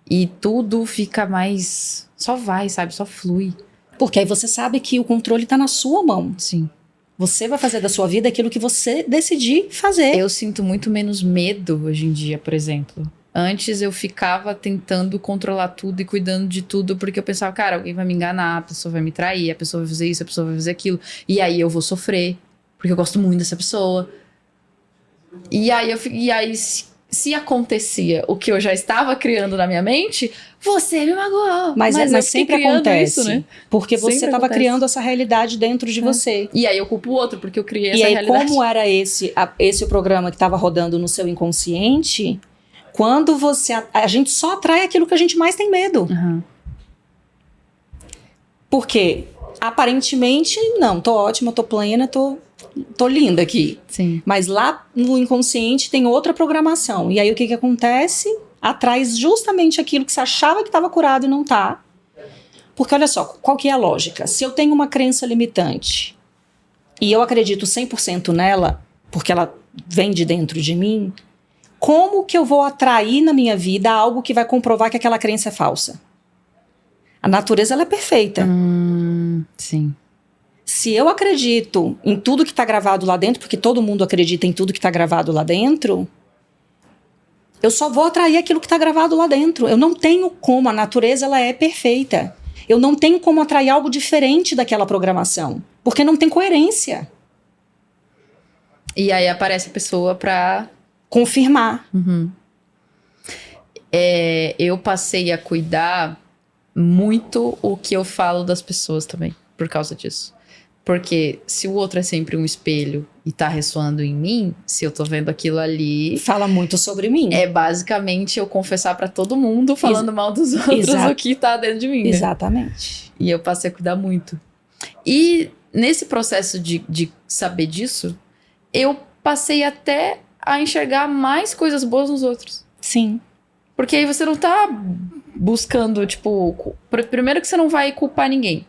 e tudo fica mais, só vai, sabe, só flui.
Porque aí você sabe que o controle tá na sua mão.
Sim.
Você vai fazer da sua vida aquilo que você decidir fazer.
Eu sinto muito menos medo hoje em dia, por exemplo. Antes eu ficava tentando controlar tudo e cuidando de tudo, porque eu pensava, cara, alguém vai me enganar, a pessoa vai me trair, a pessoa vai fazer isso, a pessoa vai fazer aquilo. E aí eu vou sofrer, porque eu gosto muito dessa pessoa. E aí se acontecia o que eu já estava criando na minha mente, você me magoou.
Mas
eu fiquei
sempre
criando
acontece,
isso, né?
porque você
Sempre
estava
acontece.
criando essa realidade dentro de você.
E aí eu culpo o outro, porque eu criei
E
essa
aí,
realidade.
como era esse o programa que estava rodando no seu inconsciente, quando a gente só atrai aquilo que a gente mais tem medo.
Uhum.
Porque, aparentemente, não, tô ótima, tô plena, tô linda aqui.
Sim.
Mas lá no inconsciente tem outra programação. E aí o que acontece? Atrai justamente aquilo que você achava que estava curado e não tá. Porque olha só, qual que é a lógica? Se eu tenho uma crença limitante e eu acredito 100% nela, porque ela vem de dentro de mim, como que eu vou atrair na minha vida algo que vai comprovar que aquela crença é falsa? A natureza, ela é perfeita.
Sim.
Se eu acredito em tudo que está gravado lá dentro, porque todo mundo acredita em tudo que está gravado lá dentro, eu só vou atrair aquilo que está gravado lá dentro. Eu não tenho como, a natureza, ela é perfeita. Eu não tenho como atrair algo diferente daquela programação, porque não tem coerência.
E aí aparece a pessoa pra...
Confirmar.
Eu passei a cuidar muito o que eu falo das pessoas também, por causa disso. Porque se o outro é sempre um espelho e tá ressoando em mim, se eu tô vendo aquilo ali,
Fala muito sobre mim.
é basicamente eu confessar pra todo mundo, falando mal dos outros,
Exato.
o que tá dentro de mim, né?
Exatamente.
E eu passei a cuidar muito. E nesse processo de saber disso, eu passei até a enxergar mais coisas boas nos outros.
Sim.
Porque aí você não tá buscando, tipo... Primeiro que você não vai culpar ninguém.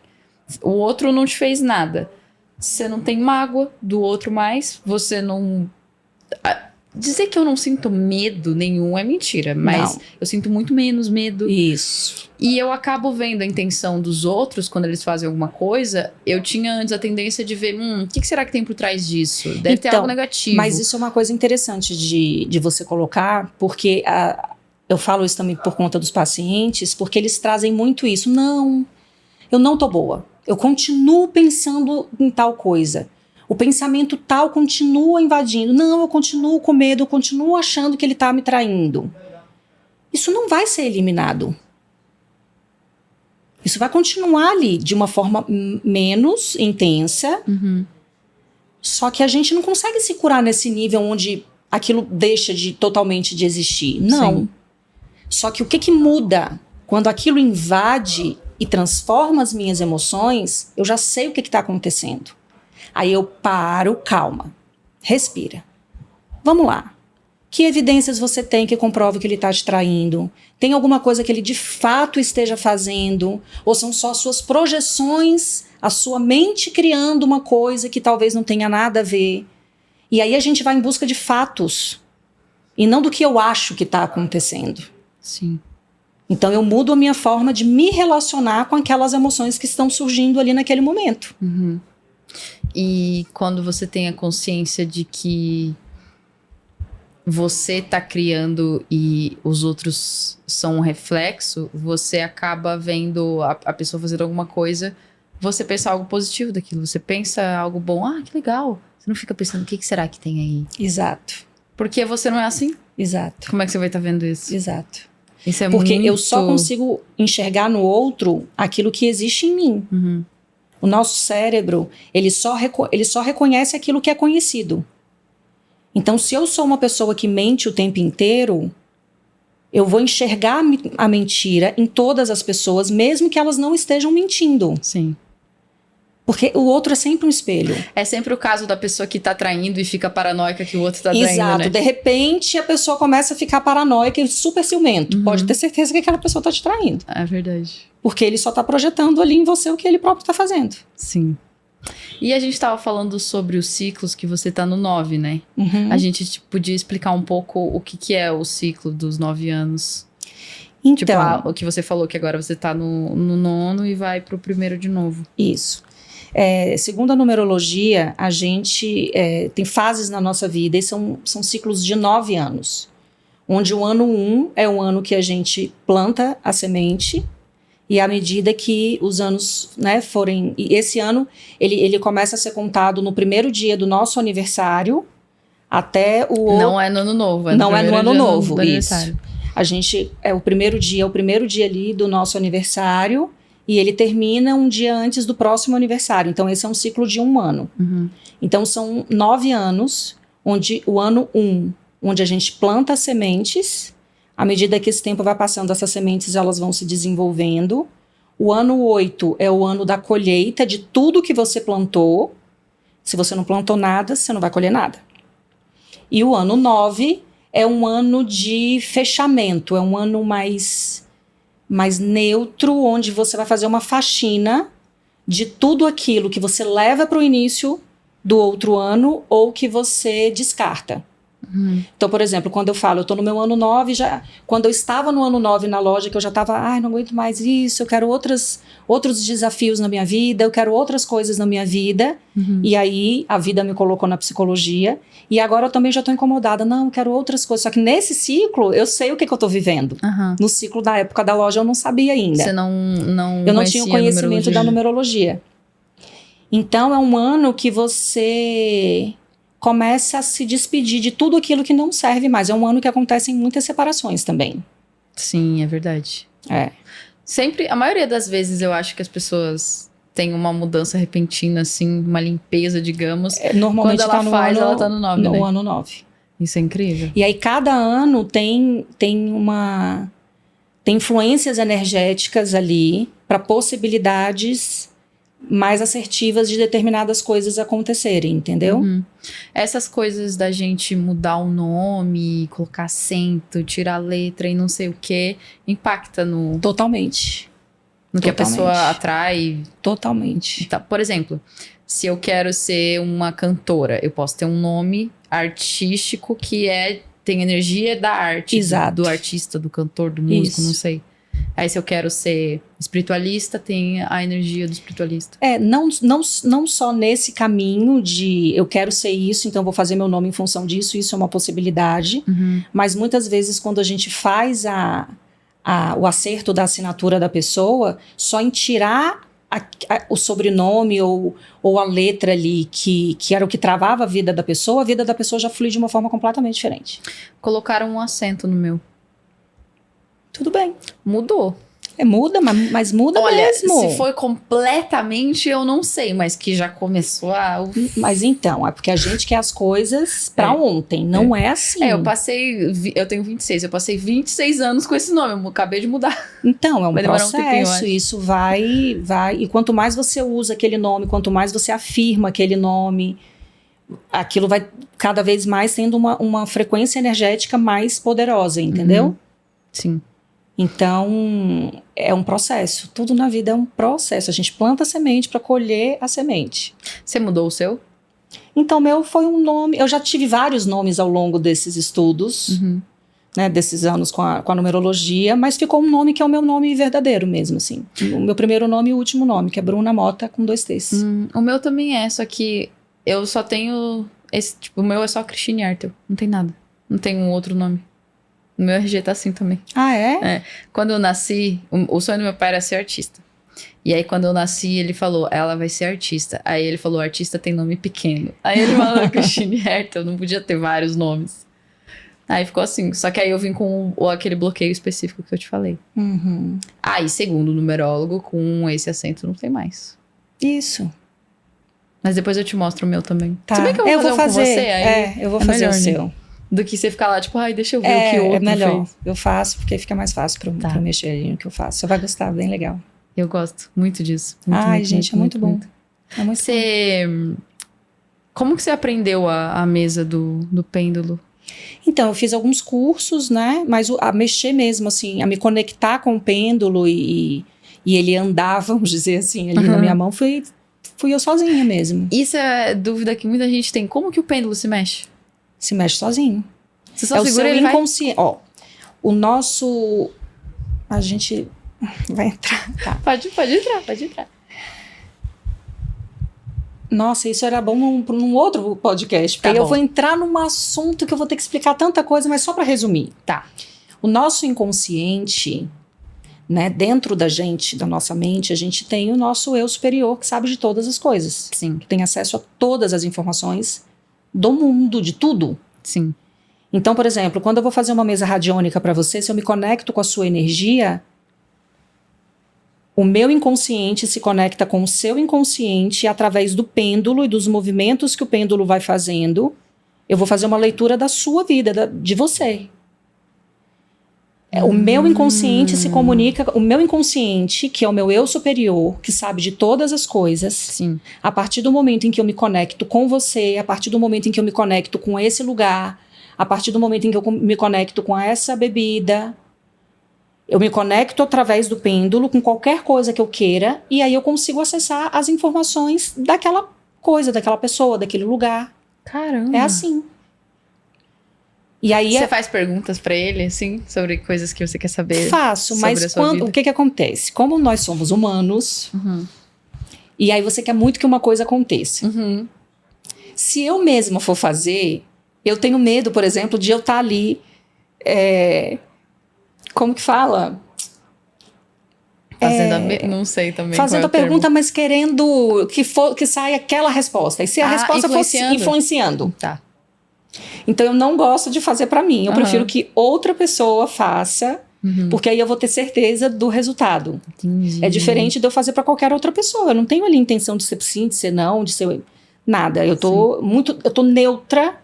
O outro não te fez nada. Você não tem mágoa do outro mais. Você não... Dizer que eu não sinto medo nenhum é mentira. Mas
Não.
eu sinto muito menos medo.
Isso.
E eu acabo vendo a intenção dos outros quando eles fazem alguma coisa. Eu tinha antes a tendência de ver, o que será que tem por trás disso? Deve ter
Então,
algo negativo.
Mas isso é uma coisa interessante de você colocar, porque eu falo isso também por conta dos pacientes, porque eles trazem muito isso. Não, eu não tô boa. Eu continuo pensando em tal coisa. O pensamento tal continua invadindo. Não, eu continuo com medo, eu continuo achando que ele tá me traindo. Isso não vai ser eliminado. Isso vai continuar ali de uma forma menos intensa. Só que a gente não consegue se curar nesse nível onde aquilo deixa totalmente de existir. Não.
Sim.
Só que o que muda quando aquilo invade e transforma as minhas emoções, eu já sei o que está acontecendo. Aí eu paro, calma, respira. Vamos lá. Que evidências você tem que comprove que ele está te traindo? Tem alguma coisa que ele de fato esteja fazendo? Ou são só suas projeções, a sua mente criando uma coisa que talvez não tenha nada a ver? E aí a gente vai em busca de fatos e não do que eu acho que está acontecendo.
Sim.
Então eu mudo a minha forma de me relacionar com aquelas emoções que estão surgindo ali naquele momento.
E quando você tem a consciência de que você tá criando e os outros são um reflexo, você acaba vendo a pessoa fazendo alguma coisa, você pensa algo positivo daquilo, você pensa algo bom, que legal. Você não fica pensando, o que será que tem aí?
Exato.
Porque você não é assim.
Exato.
Como é que você vai estar vendo isso?
Exato.
Isso é
Porque
muito...
eu só consigo enxergar no outro aquilo que existe em mim. O nosso cérebro, ele só reconhece aquilo que é conhecido. Então, se eu sou uma pessoa que mente o tempo inteiro, eu vou enxergar a mentira em todas as pessoas, mesmo que elas não estejam mentindo.
Sim.
Porque o outro é sempre um espelho.
É sempre o caso da pessoa que tá traindo e fica paranoica que o outro tá traindo,
Exato.
né?
De repente, a pessoa começa a ficar paranoica e super ciumento. Pode ter certeza que aquela pessoa tá te traindo.
É verdade.
Porque ele só tá projetando ali em você o que ele próprio tá fazendo.
Sim. E a gente tava falando sobre os ciclos que você tá no 9, né? A gente podia explicar um pouco o que é o ciclo dos 9 anos.
Então,
Tipo, o que você falou que agora você tá no 9º e vai pro 1º de novo.
isso. Segundo a numerologia, a gente tem fases na nossa vida e são ciclos de 9 anos. onde o ano 1 é o ano que a gente planta a semente, e à medida que os anos, né, forem... E esse ano, ele começa a ser contado no primeiro dia do nosso aniversário, até o...
Não é no ano novo.
Não é no ano novo,
do
isso.
aniversário.
A gente, é o primeiro dia ali do nosso aniversário, e ele termina um dia antes do próximo aniversário. Então, esse é um ciclo de 1 ano.
Uhum.
Então, são 9 anos, onde o ano 1, onde a gente planta as sementes. À medida que esse tempo vai passando, essas sementes elas vão se desenvolvendo. O ano 8 é o ano da colheita de tudo que você plantou. Se você não plantou nada, você não vai colher nada. E o ano 9 é um ano de fechamento, é um ano mais neutro, onde você vai fazer uma faxina de tudo aquilo que você leva para o início do outro ano ou que você descarta. Então, por exemplo, quando eu falo, eu estou no meu ano 9, quando eu estava no ano 9 na loja, que eu já estava, não aguento mais isso, eu quero outros desafios na minha vida, eu quero outras coisas na minha vida, e aí a vida me colocou na psicologia, e agora eu também já estou incomodada, não, eu quero outras coisas, só que nesse ciclo, eu sei o que eu estou vivendo. No ciclo da época da loja, eu não sabia ainda.
Você não
eu não tinha o conhecimento da numerologia. Então, é um ano que você começa a se despedir de tudo aquilo que não serve mais. É um ano que acontecem muitas separações também.
Sim, é verdade. Sempre, a maioria das vezes eu acho que as pessoas têm uma mudança repentina, assim, uma limpeza, digamos.
Normalmente
quando ela faz, ela tá no 9, né?
No ano 9.
Isso é incrível.
E aí, cada ano tem influências energéticas ali para possibilidades mais assertivas de determinadas coisas acontecerem, entendeu?
Essas coisas da gente mudar o nome, colocar acento, tirar letra e não sei o que, impacta no...
Totalmente.
No que a pessoa atrai.
Totalmente.
Tá, por exemplo, se eu quero ser uma cantora, eu posso ter um nome artístico que tem energia da arte.
Exato.
Do artista, do cantor, do músico, não sei. Aí se eu quero ser espiritualista, tem a energia do espiritualista.
Não só nesse caminho de eu quero ser isso, então vou fazer meu nome em função disso, isso é uma possibilidade. Mas muitas vezes quando a gente faz o acerto da assinatura da pessoa, só em tirar o sobrenome ou a letra ali que era o que travava a vida da pessoa já flui de uma forma completamente diferente.
Colocaram um acento no meu.
Tudo bem.
Mudou.
Muda, mas muda mesmo.
Se foi completamente, eu não sei, mas que já começou a...
Mas então, é porque a gente quer as coisas pra ontem, não é assim.
Eu tenho 26, eu passei 26 anos com esse nome, eu acabei de mudar.
Então, é um processo,
tempinho,
isso vai, e quanto mais você usa aquele nome, quanto mais você afirma aquele nome, aquilo vai cada vez mais tendo uma frequência energética mais poderosa, entendeu?
Sim.
Então, é um processo. Tudo na vida é um processo. A gente planta a semente para colher a semente.
Você mudou o seu?
Então, meu foi um nome... Eu já tive vários nomes ao longo desses estudos, né, desses anos com a numerologia, mas ficou um nome que é o meu nome verdadeiro mesmo, assim. O meu primeiro nome e o último nome, que é Bruna Mota, com 2 T's.
O meu também é, só que eu só tenho... o meu é só Christine Artel. Não tem nada. Não tem um outro nome. O meu RG tá assim também.
Ah, é?
Quando eu nasci, o sonho do meu pai era ser artista. E aí, quando eu nasci, ele falou, ela vai ser artista. Aí ele falou, artista tem nome pequeno. Aí ele falou, Christine Hertel, não podia ter vários nomes. Aí ficou assim. Só que aí eu vim com aquele bloqueio específico que eu te falei. Aí, segundo o numerólogo, com esse acento não tem mais.
Isso.
Mas depois eu te mostro o meu também.
Tá.
Se bem que eu vou fazer um com você, aí
eu vou fazer
melhor,
o seu.
Né? Do que você ficar lá, tipo, deixa eu ver o que o outro
é melhor.
fez.
Eu faço, porque fica mais fácil pra mexer ali no que eu faço. Você vai gostar, bem legal.
Eu gosto muito disso.
Gente, é muito bom. É muito
bom. Como que você aprendeu a mesa do pêndulo?
Então, eu fiz alguns cursos, né? Mas a mexer mesmo, assim, a me conectar com o pêndulo e ele andar, vamos dizer assim, ali na minha mão, fui eu sozinha mesmo.
Isso é dúvida que muita gente tem. Como que o pêndulo se mexe?
Se mexe sozinho.
Você só
é
segura
o seu
ele
inconsciente. Ó, o nosso... A gente vai entrar. Tá.
Pode entrar.
Nossa, isso era bom num outro podcast. Porque
Tá
aí eu
bom.
vou entrar num assunto que eu vou ter que explicar tanta coisa, mas só para resumir.
Tá.
O nosso inconsciente, né, dentro da gente, da nossa mente, a gente tem o nosso eu superior que sabe de todas as coisas.
Sim,
Que tem acesso a todas as informações do mundo, de tudo.
sim.
Então, por exemplo, quando eu vou fazer uma mesa radiônica para você, se eu me conecto com a sua energia, o meu inconsciente se conecta com o seu inconsciente através do pêndulo e dos movimentos que o pêndulo vai fazendo. Eu vou fazer uma leitura da sua vida, de você. O meu inconsciente se comunica, o meu inconsciente, que é o meu eu superior, que sabe de todas as coisas,
Sim.
a partir do momento em que eu me conecto com você, a partir do momento em que eu me conecto com esse lugar, a partir do momento em que eu me conecto com essa bebida, eu me conecto através do pêndulo com qualquer coisa que eu queira, e aí eu consigo acessar as informações daquela coisa, daquela pessoa, daquele lugar.
Caramba.
É assim. E aí
Você faz perguntas pra ele, assim, sobre coisas que você quer saber?
faço,
sobre
mas
a sua vida?
o que acontece? Como nós somos humanos,
Uhum.
e aí você quer muito que uma coisa aconteça.
Uhum.
Se eu mesma for fazer, eu tenho medo, por exemplo, de eu estar ali, como que fala?
Fazendo não sei também.
Fazendo
qual é
a
o termo.
pergunta, mas querendo que saia aquela resposta. E se a resposta fosse influenciando.
Tá.
Então eu não gosto de fazer para mim. Eu
Aham.
prefiro que outra pessoa faça,
Uhum.
porque aí eu vou ter certeza do resultado.
Entendi.
É diferente de eu fazer para qualquer outra pessoa. Eu não tenho ali intenção de ser sim, de ser não, de ser nada. Eu tô neutra.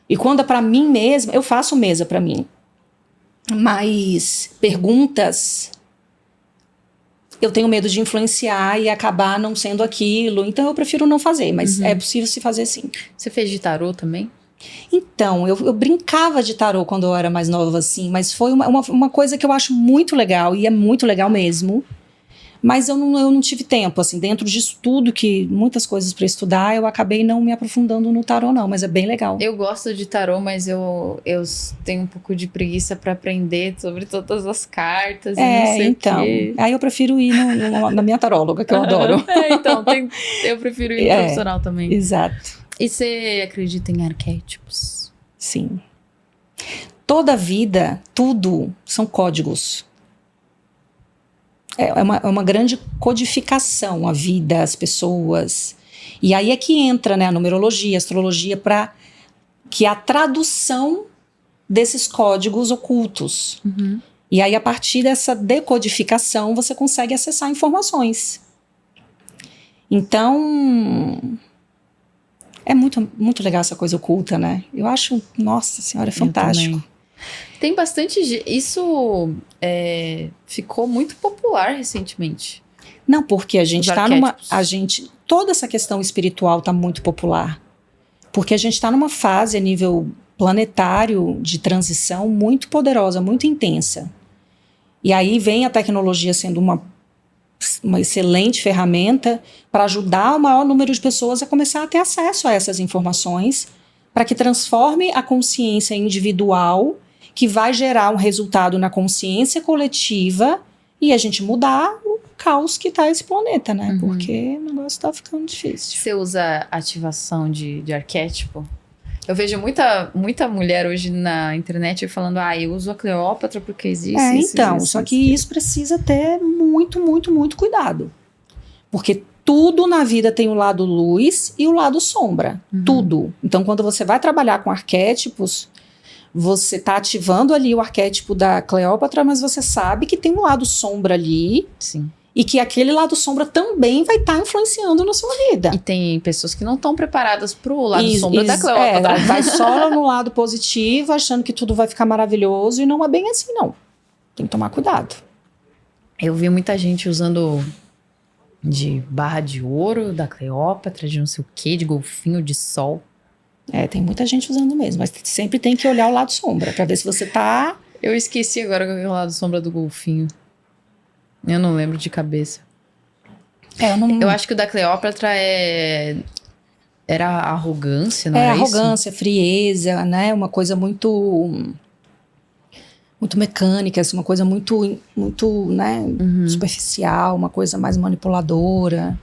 E quando é para mim mesma, eu faço mesa para mim. Mas perguntas, eu tenho medo de influenciar e acabar não sendo aquilo. Então eu prefiro não fazer, mas é possível se fazer sim.
Você fez de tarô também?
Então, eu brincava de tarô quando eu era mais nova, assim, mas foi uma coisa que eu acho muito legal, e é muito legal mesmo. Mas eu não tive tempo, assim, dentro disso tudo, que muitas coisas para estudar, eu acabei não me aprofundando no tarô, não, mas é bem legal.
Eu gosto de tarô, mas eu tenho um pouco de preguiça pra aprender sobre todas as cartas e não sei
então.
o quê.
Aí eu prefiro ir na minha taróloga, que eu adoro.
Então, eu prefiro ir no profissional também.
Exato.
E você acredita em arquétipos?
Sim. Toda vida, tudo são códigos. É uma grande codificação, a vida, as pessoas. E aí é que entra, né, a numerologia, a astrologia, que é a tradução desses códigos ocultos.
Uhum.
E aí, a partir dessa decodificação, você consegue acessar informações. Então, é muito, muito legal essa coisa oculta, né? Eu acho, nossa senhora, é fantástico.
Tem bastante... Isso ficou muito popular recentemente.
Não, porque a gente
Os
está
arquétipos.
toda essa questão espiritual está muito popular. Porque a gente está numa fase a nível planetário de transição muito poderosa, muito intensa. E aí vem a tecnologia sendo uma excelente ferramenta para ajudar o maior número de pessoas a começar a ter acesso a essas informações, para que transforme a consciência individual, que vai gerar um resultado na consciência coletiva e a gente mudar o caos que está esse planeta, né?
Uhum.
Porque o negócio está ficando difícil.
Você usa ativação de arquétipo? Eu vejo muita mulher hoje na internet falando, eu uso a Cleópatra porque existe
Só que isso precisa ter muito, muito, muito cuidado. Porque tudo na vida tem o lado luz e o lado sombra.
Uhum.
Tudo. Então, quando você vai trabalhar com arquétipos, você está ativando ali o arquétipo da Cleópatra, mas você sabe que tem um lado sombra ali.
Sim.
E que aquele lado sombra também vai estar influenciando na sua vida.
E tem pessoas que não estão preparadas pro lado sombra da Cleópatra.
Vai só no lado positivo, achando que tudo vai ficar maravilhoso, e não é bem assim, não. Tem que tomar cuidado.
Eu vi muita gente usando de barra de ouro da Cleópatra, de não sei o quê, de golfinho de sol.
Tem muita gente usando mesmo, mas sempre tem que olhar o lado sombra, pra ver se você tá...
Eu esqueci agora qual é o lado sombra do golfinho. Eu não lembro de cabeça. Eu acho que o da Cleópatra era arrogância, não era
arrogância, frieza, né? Uma coisa muito mecânica, assim, uma coisa muito, muito, né, superficial, uma coisa mais manipuladora.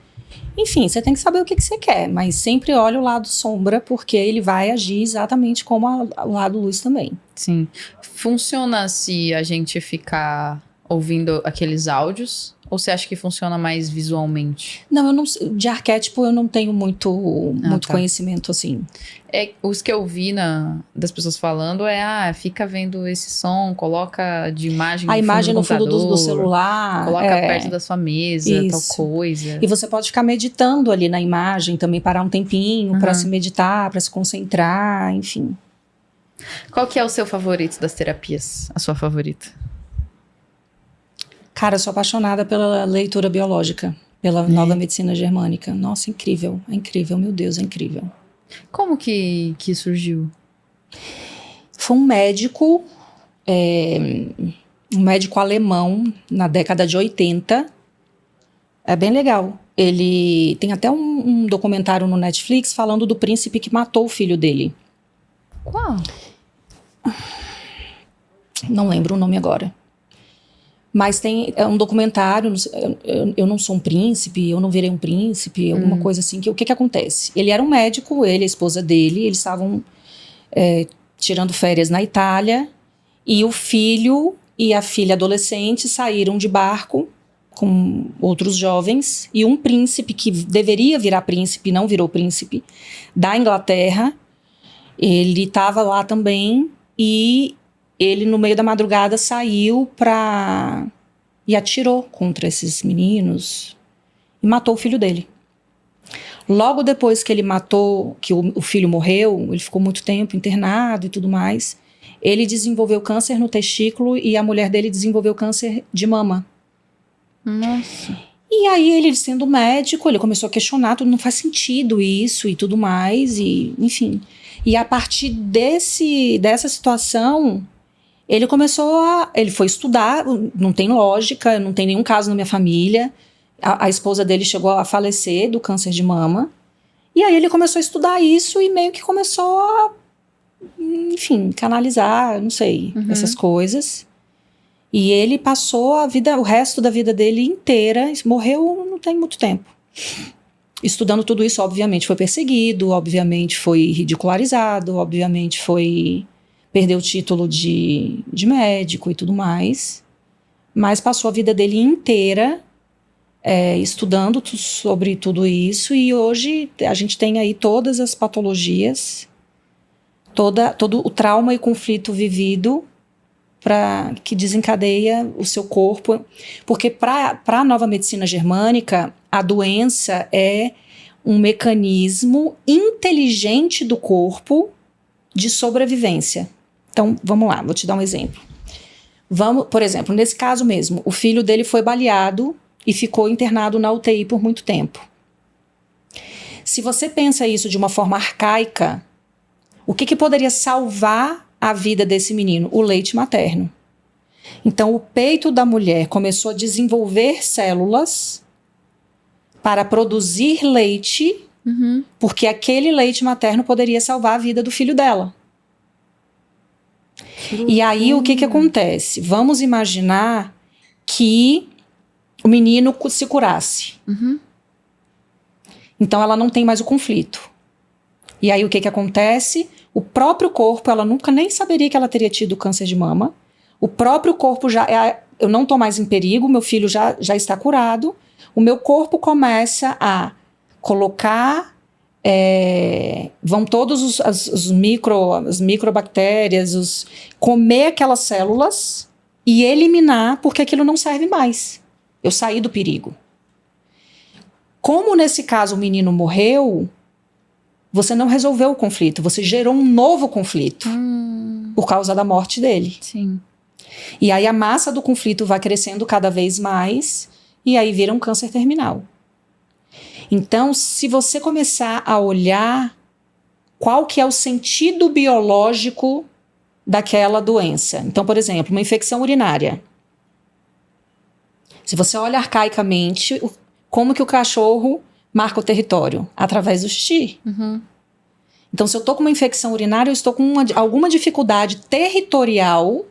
Enfim, você tem que saber o que você quer, mas sempre olha o lado sombra, porque ele vai agir exatamente como o lado luz também.
Sim. Funciona se a gente ficar ouvindo aqueles áudios? Ou você acha que funciona mais visualmente?
Não, eu não, de arquétipo eu não tenho muito
Tá.
conhecimento assim.
Os que eu vi das pessoas falando fica vendo esse som, coloca de imagem
A imagem no fundo do
computador,
celular.
coloca perto da sua mesa,
Isso.
tal coisa.
E você pode ficar meditando ali na imagem, também parar um tempinho para se meditar, para se concentrar, enfim.
Qual que é o seu favorito das terapias? A sua favorita?
Cara, eu sou apaixonada pela leitura biológica, pela nova medicina germânica. Nossa, incrível, meu Deus, é incrível.
Como que surgiu?
Foi um médico alemão na década de 80. É bem legal. Ele tem até um documentário no Netflix falando do príncipe que matou o filho dele.
Qual?
Não lembro o nome agora. Mas é um documentário, eu não sou um príncipe, eu não virei um príncipe, alguma coisa assim. O que acontece? Ele era um médico, ele e a esposa dele, eles estavam tirando férias na Itália, e o filho e a filha adolescente saíram de barco com outros jovens, e um príncipe que deveria virar príncipe, não virou príncipe, da Inglaterra, ele estava lá também, e ele, no meio da madrugada, saiu e atirou contra esses meninos e matou o filho dele. Logo depois que ele matou, que o filho morreu, ele ficou muito tempo internado e tudo mais, ele desenvolveu câncer no testículo e a mulher dele desenvolveu câncer de mama.
Nossa.
E aí ele, sendo médico, ele começou a questionar, tudo não faz sentido isso e tudo mais, e enfim. E a partir dessa situação, ele foi estudar, não tem lógica, não tem nenhum caso na minha família. A esposa dele chegou a falecer do câncer de mama. E aí ele começou a estudar isso e meio que começou a, enfim, canalizar, não sei, essas coisas. E ele passou o resto da vida dele inteira, morreu não tem muito tempo. Estudando tudo isso, obviamente foi perseguido, obviamente foi ridicularizado, obviamente perdeu o título de médico e tudo mais, mas passou a vida dele inteira estudando sobre tudo isso, e hoje a gente tem aí todas as patologias, todo o trauma e conflito vivido que desencadeia o seu corpo, porque para a nova medicina germânica, a doença é um mecanismo inteligente do corpo de sobrevivência. Então, vamos lá, vou te dar um exemplo. Por exemplo, nesse caso mesmo, o filho dele foi baleado e ficou internado na UTI por muito tempo. Se você pensa isso de uma forma arcaica, o que poderia salvar a vida desse menino? O leite materno. Então, o peito da mulher começou a desenvolver células para produzir leite, porque aquele leite materno poderia salvar a vida do filho dela. E aí, o que acontece? Vamos imaginar que o menino se curasse. Então, ela não tem mais o conflito. E aí, o que acontece? O próprio corpo, ela nunca nem saberia que ela teria tido câncer de mama. O próprio corpo eu não estou mais em perigo, meu filho já está curado. O meu corpo começa a colocar... vão todos as microbactérias, comer aquelas células e eliminar, porque aquilo não serve mais. Eu saí do perigo. Como nesse caso o menino morreu, você não resolveu o conflito, você gerou um novo conflito por causa da morte dele.
Sim.
E aí a massa do conflito vai crescendo cada vez mais e aí vira um câncer terminal. Então, se você começar a olhar qual que é o sentido biológico daquela doença. Então, por exemplo, uma infecção urinária. Se você olha arcaicamente, como que o cachorro marca o território? Através do xixi. Então, se eu estou com uma infecção urinária, eu estou com alguma dificuldade territorial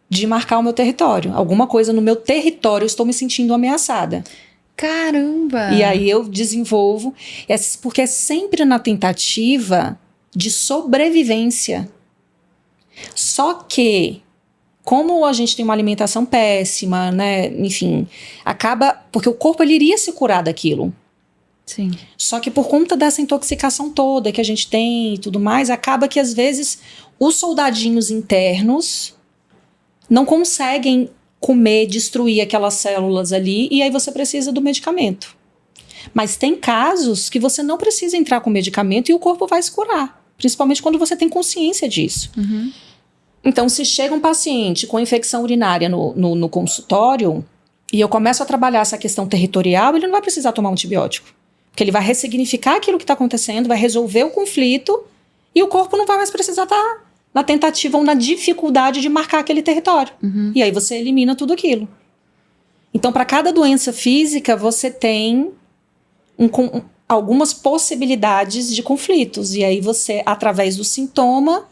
de marcar o meu território. Alguma coisa no meu território, eu estou me sentindo ameaçada.
Caramba!
E aí eu desenvolvo, porque é sempre na tentativa de sobrevivência. Só que, como a gente tem uma alimentação péssima, né? Enfim, acaba. Porque o corpo ele iria se curar daquilo.
Sim.
Só que por conta dessa intoxicação toda que a gente tem e tudo mais, acaba que às vezes os soldadinhos internos não conseguem comer, destruir aquelas células ali, e aí você precisa do medicamento. Mas tem casos que você não precisa entrar com medicamento e o corpo vai se curar. Principalmente quando você tem consciência disso.
Uhum.
Então, se chega um paciente com infecção urinária no consultório e eu começo a trabalhar essa questão territorial, ele não vai precisar tomar um antibiótico. Porque ele vai ressignificar aquilo que está acontecendo, vai resolver o conflito e o corpo não vai mais precisar estar na tentativa ou na dificuldade de marcar aquele território.
Uhum.
E aí você elimina tudo aquilo. Então, para cada doença física, você tem algumas possibilidades de conflitos. E aí você, através do sintoma,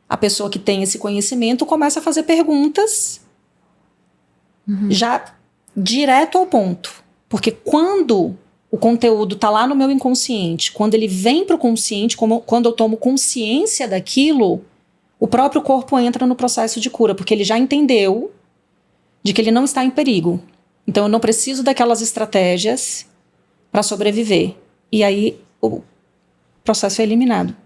a pessoa que tem esse conhecimento começa a fazer perguntas já direto ao ponto. Porque quando o conteúdo está lá no meu inconsciente, quando ele vem para o consciente, quando eu tomo consciência daquilo, o próprio corpo entra no processo de cura, porque ele já entendeu de que ele não está em perigo. Então eu não preciso daquelas estratégias para sobreviver. E aí o processo é eliminado.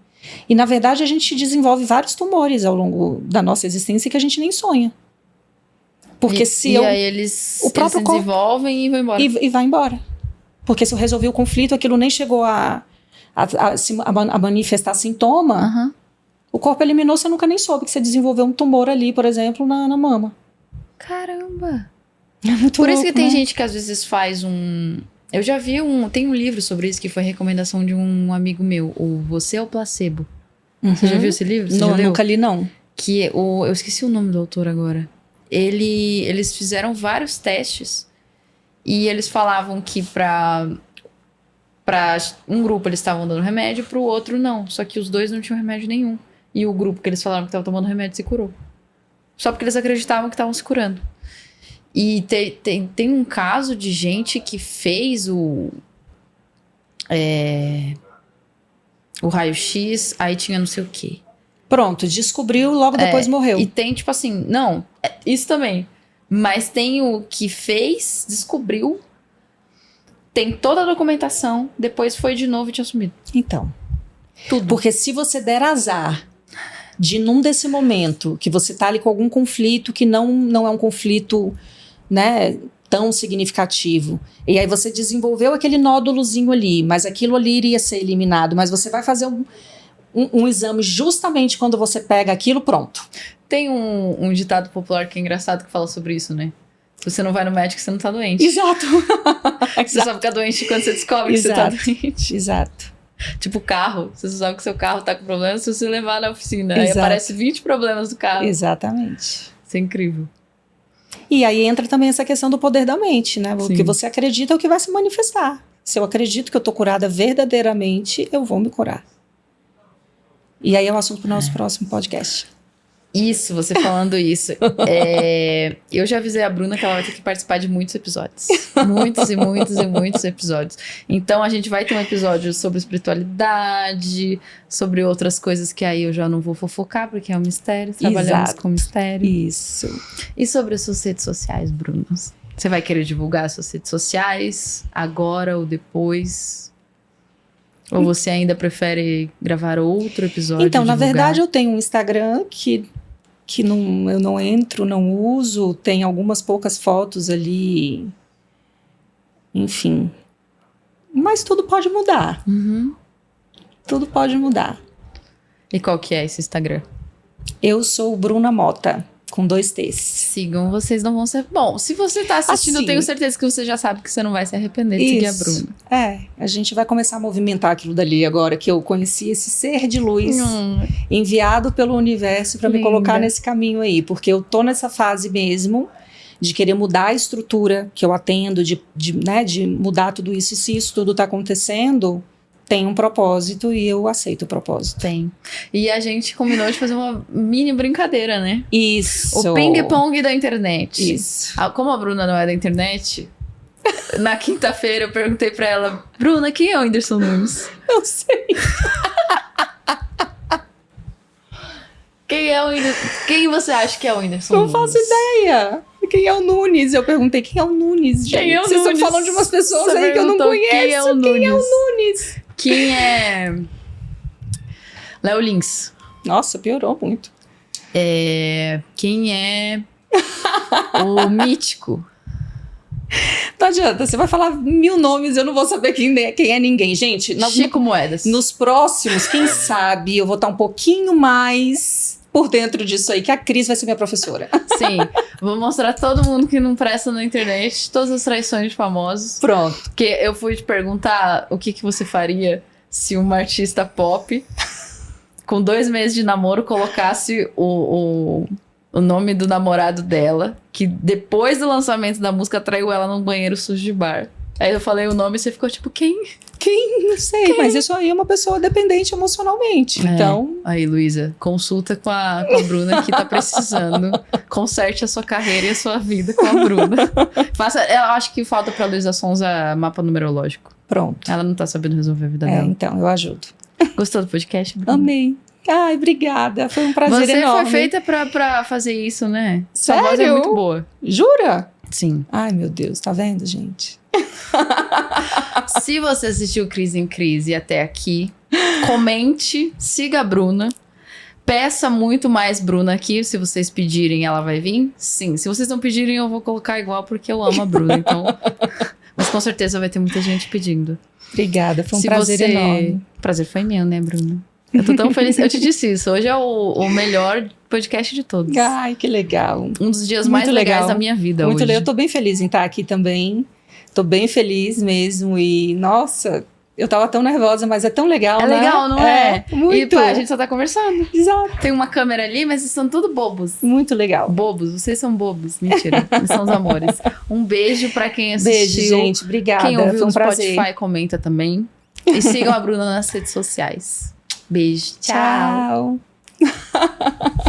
E na verdade a gente desenvolve vários tumores ao longo da nossa existência que a gente nem sonha. Porque
aí eles
o próprio
se
corpo
desenvolvem e vão embora.
E vai embora. Porque se eu resolvi o conflito, aquilo nem chegou a manifestar sintoma.
Uhum.
O corpo eliminou, você nunca nem soube que você desenvolveu um tumor ali, por exemplo, na mama.
Caramba!
É muito
Por isso
louco,
que tem
né?
gente que às vezes faz um... Eu já vi tem um livro sobre isso que foi recomendação de um amigo meu, o Você é o Placebo. Você já viu esse livro? Você já
Não,
leu?
nunca li, não.
Que eu esqueci o nome do autor agora. Eles fizeram vários testes e eles falavam que para um grupo eles estavam dando remédio, para o outro não. Só que os dois não tinham remédio nenhum. E o grupo que eles falaram que estava tomando remédio se curou. Só porque eles acreditavam que estavam se curando. E tem um caso de gente que fez o raio-x, aí tinha não sei o quê.
Pronto, descobriu, logo depois morreu.
E tem, tipo assim, não, isso também. Mas tem o que fez, descobriu, tem toda a documentação, depois foi de novo e tinha sumido.
Então,
Tudo.
porque se você der azar de num desse momento que você tá ali com algum conflito que não é um conflito, né, tão significativo, e aí você desenvolveu aquele nódulozinho ali, mas aquilo ali iria ser eliminado, mas você vai fazer um exame justamente quando você pega aquilo, pronto.
Tem um ditado popular que é engraçado que fala sobre isso, né? Se você não vai no médico, você não tá doente.
Exato.
Você só fica doente quando você descobre que você tá doente.
Exato.
Tipo carro. Você só sabe que seu carro tá com problema se você levar na oficina. Aí
Exato.
aparece 20 problemas do carro.
Exatamente.
Isso é incrível.
E aí entra também essa questão do poder da mente, né? O
Sim.
que você acredita é o que vai se manifestar. Se eu acredito que eu tô curada verdadeiramente, eu vou me curar. E aí é um assunto pro nosso próximo podcast.
Isso, você falando isso. Eu já avisei a Bruna que ela vai ter que participar de muitos episódios. Muitos e muitos e muitos episódios. Então a gente vai ter um episódio sobre espiritualidade, sobre outras coisas que aí eu já não vou fofocar, porque é um mistério. Trabalhamos
Exato.
com mistério.
Isso.
E sobre as suas redes sociais, Bruna? Você vai querer divulgar as suas redes sociais agora ou depois? Ou você ainda prefere gravar outro episódio?
Então, na
divulgar?
verdade, eu tenho um Instagram que eu não entro, não uso. Tem algumas poucas fotos ali. Enfim. Mas tudo pode mudar.
Uhum.
Tudo pode mudar.
E qual que é esse Instagram?
Eu sou Bruna Mota, com 2 T's.
Sigam, vocês não vão ser... Bom, se você tá assistindo, eu
Assim.
tenho certeza que você já sabe que você não vai se arrepender de seguir a Bruna.
A gente vai começar a movimentar aquilo dali agora que eu conheci esse ser de luz enviado pelo universo para me
Linda.
colocar nesse caminho aí, porque eu tô nessa fase mesmo de querer mudar a estrutura que eu atendo, de mudar tudo isso. E se isso tudo tá acontecendo, tem um propósito e eu aceito o propósito.
Tem. E a gente combinou de fazer uma mini brincadeira, né?
Isso.
O ping-pong da internet.
Isso.
Como a Bruna não é da internet, Na quinta-feira eu perguntei pra ela, Bruna, quem é o Whindersson Nunes?
Não sei.
Quem é o Whindersson? Quem você acha que é o Whindersson
Não
Nunes?
faço ideia. Quem é o Nunes? Eu perguntei, quem é o Nunes, gente?
Quem é o
Vocês
Nunes?
estão falando de umas pessoas
Você
aí que eu não
perguntou
conheço.
quem é o
Nunes?
Quem é... Léo Lins.
Nossa, piorou muito.
Quem é o Mítico?
Não adianta, você vai falar 1000 nomes, eu não vou saber quem é ninguém. Gente,
Chico Moedas.
nos próximos, quem sabe, eu vou estar um pouquinho mais por dentro disso aí, que a Cris vai ser minha professora.
Sim, vou mostrar todo mundo que não presta na internet, todas as traições de famosos.
Pronto.
Porque eu fui te perguntar o que você faria se uma artista pop, com 2 meses de namoro, colocasse o nome do namorado dela, que depois do lançamento da música traiu ela num banheiro sujo de bar. Aí eu falei o nome e você ficou tipo, quem?
Não sei, mas isso aí é uma pessoa dependente emocionalmente. Então,
Aí, Luísa, consulta com a Bruna que tá precisando. Conserte a sua carreira e a sua vida com a Bruna. Eu acho que falta pra Luísa Sonza mapa numerológico.
pronto.
Ela não tá sabendo resolver a vida dela.
Então, eu ajudo.
Gostou do podcast, Bruna?
Amei. Ai, obrigada. Foi um prazer
Você
enorme.
foi feita pra fazer isso, né? Sua voz é
Sério?
muito boa.
Jura?
Sim.
Ai, meu Deus, tá vendo, gente?
Se você assistiu Crise em Crise até aqui, comente, siga a Bruna. Peça muito mais Bruna aqui. Se vocês pedirem, ela vai vir? Sim. Se vocês não pedirem, eu vou colocar igual, porque eu amo a Bruna. Então... Mas com certeza vai ter muita gente pedindo.
Obrigada, foi um prazer enorme.
O prazer foi meu, né, Bruna? Eu tô tão feliz. Eu te disse isso. Hoje é o melhor podcast de todos.
Ai, que legal.
Um dos dias
Muito
mais legais
legal.
da minha vida
Muito
hoje.
legal. Eu tô bem feliz em estar aqui também. Tô bem feliz mesmo. E, nossa, eu tava tão nervosa, mas é tão legal,
É
né?
legal, não é?
Muito.
E pá, a gente só tá conversando.
Exato.
Tem uma câmera ali, mas vocês são tudo bobos.
Muito legal.
Bobos, vocês são bobos. Mentira, eles são os amores. Um beijo pra quem assistiu.
Beijo, gente. Obrigada.
Quem ouviu
foi um
no
prazer.
Spotify, comenta também. E sigam a Bruna nas redes sociais. Beijo. Tchau.
Tchau.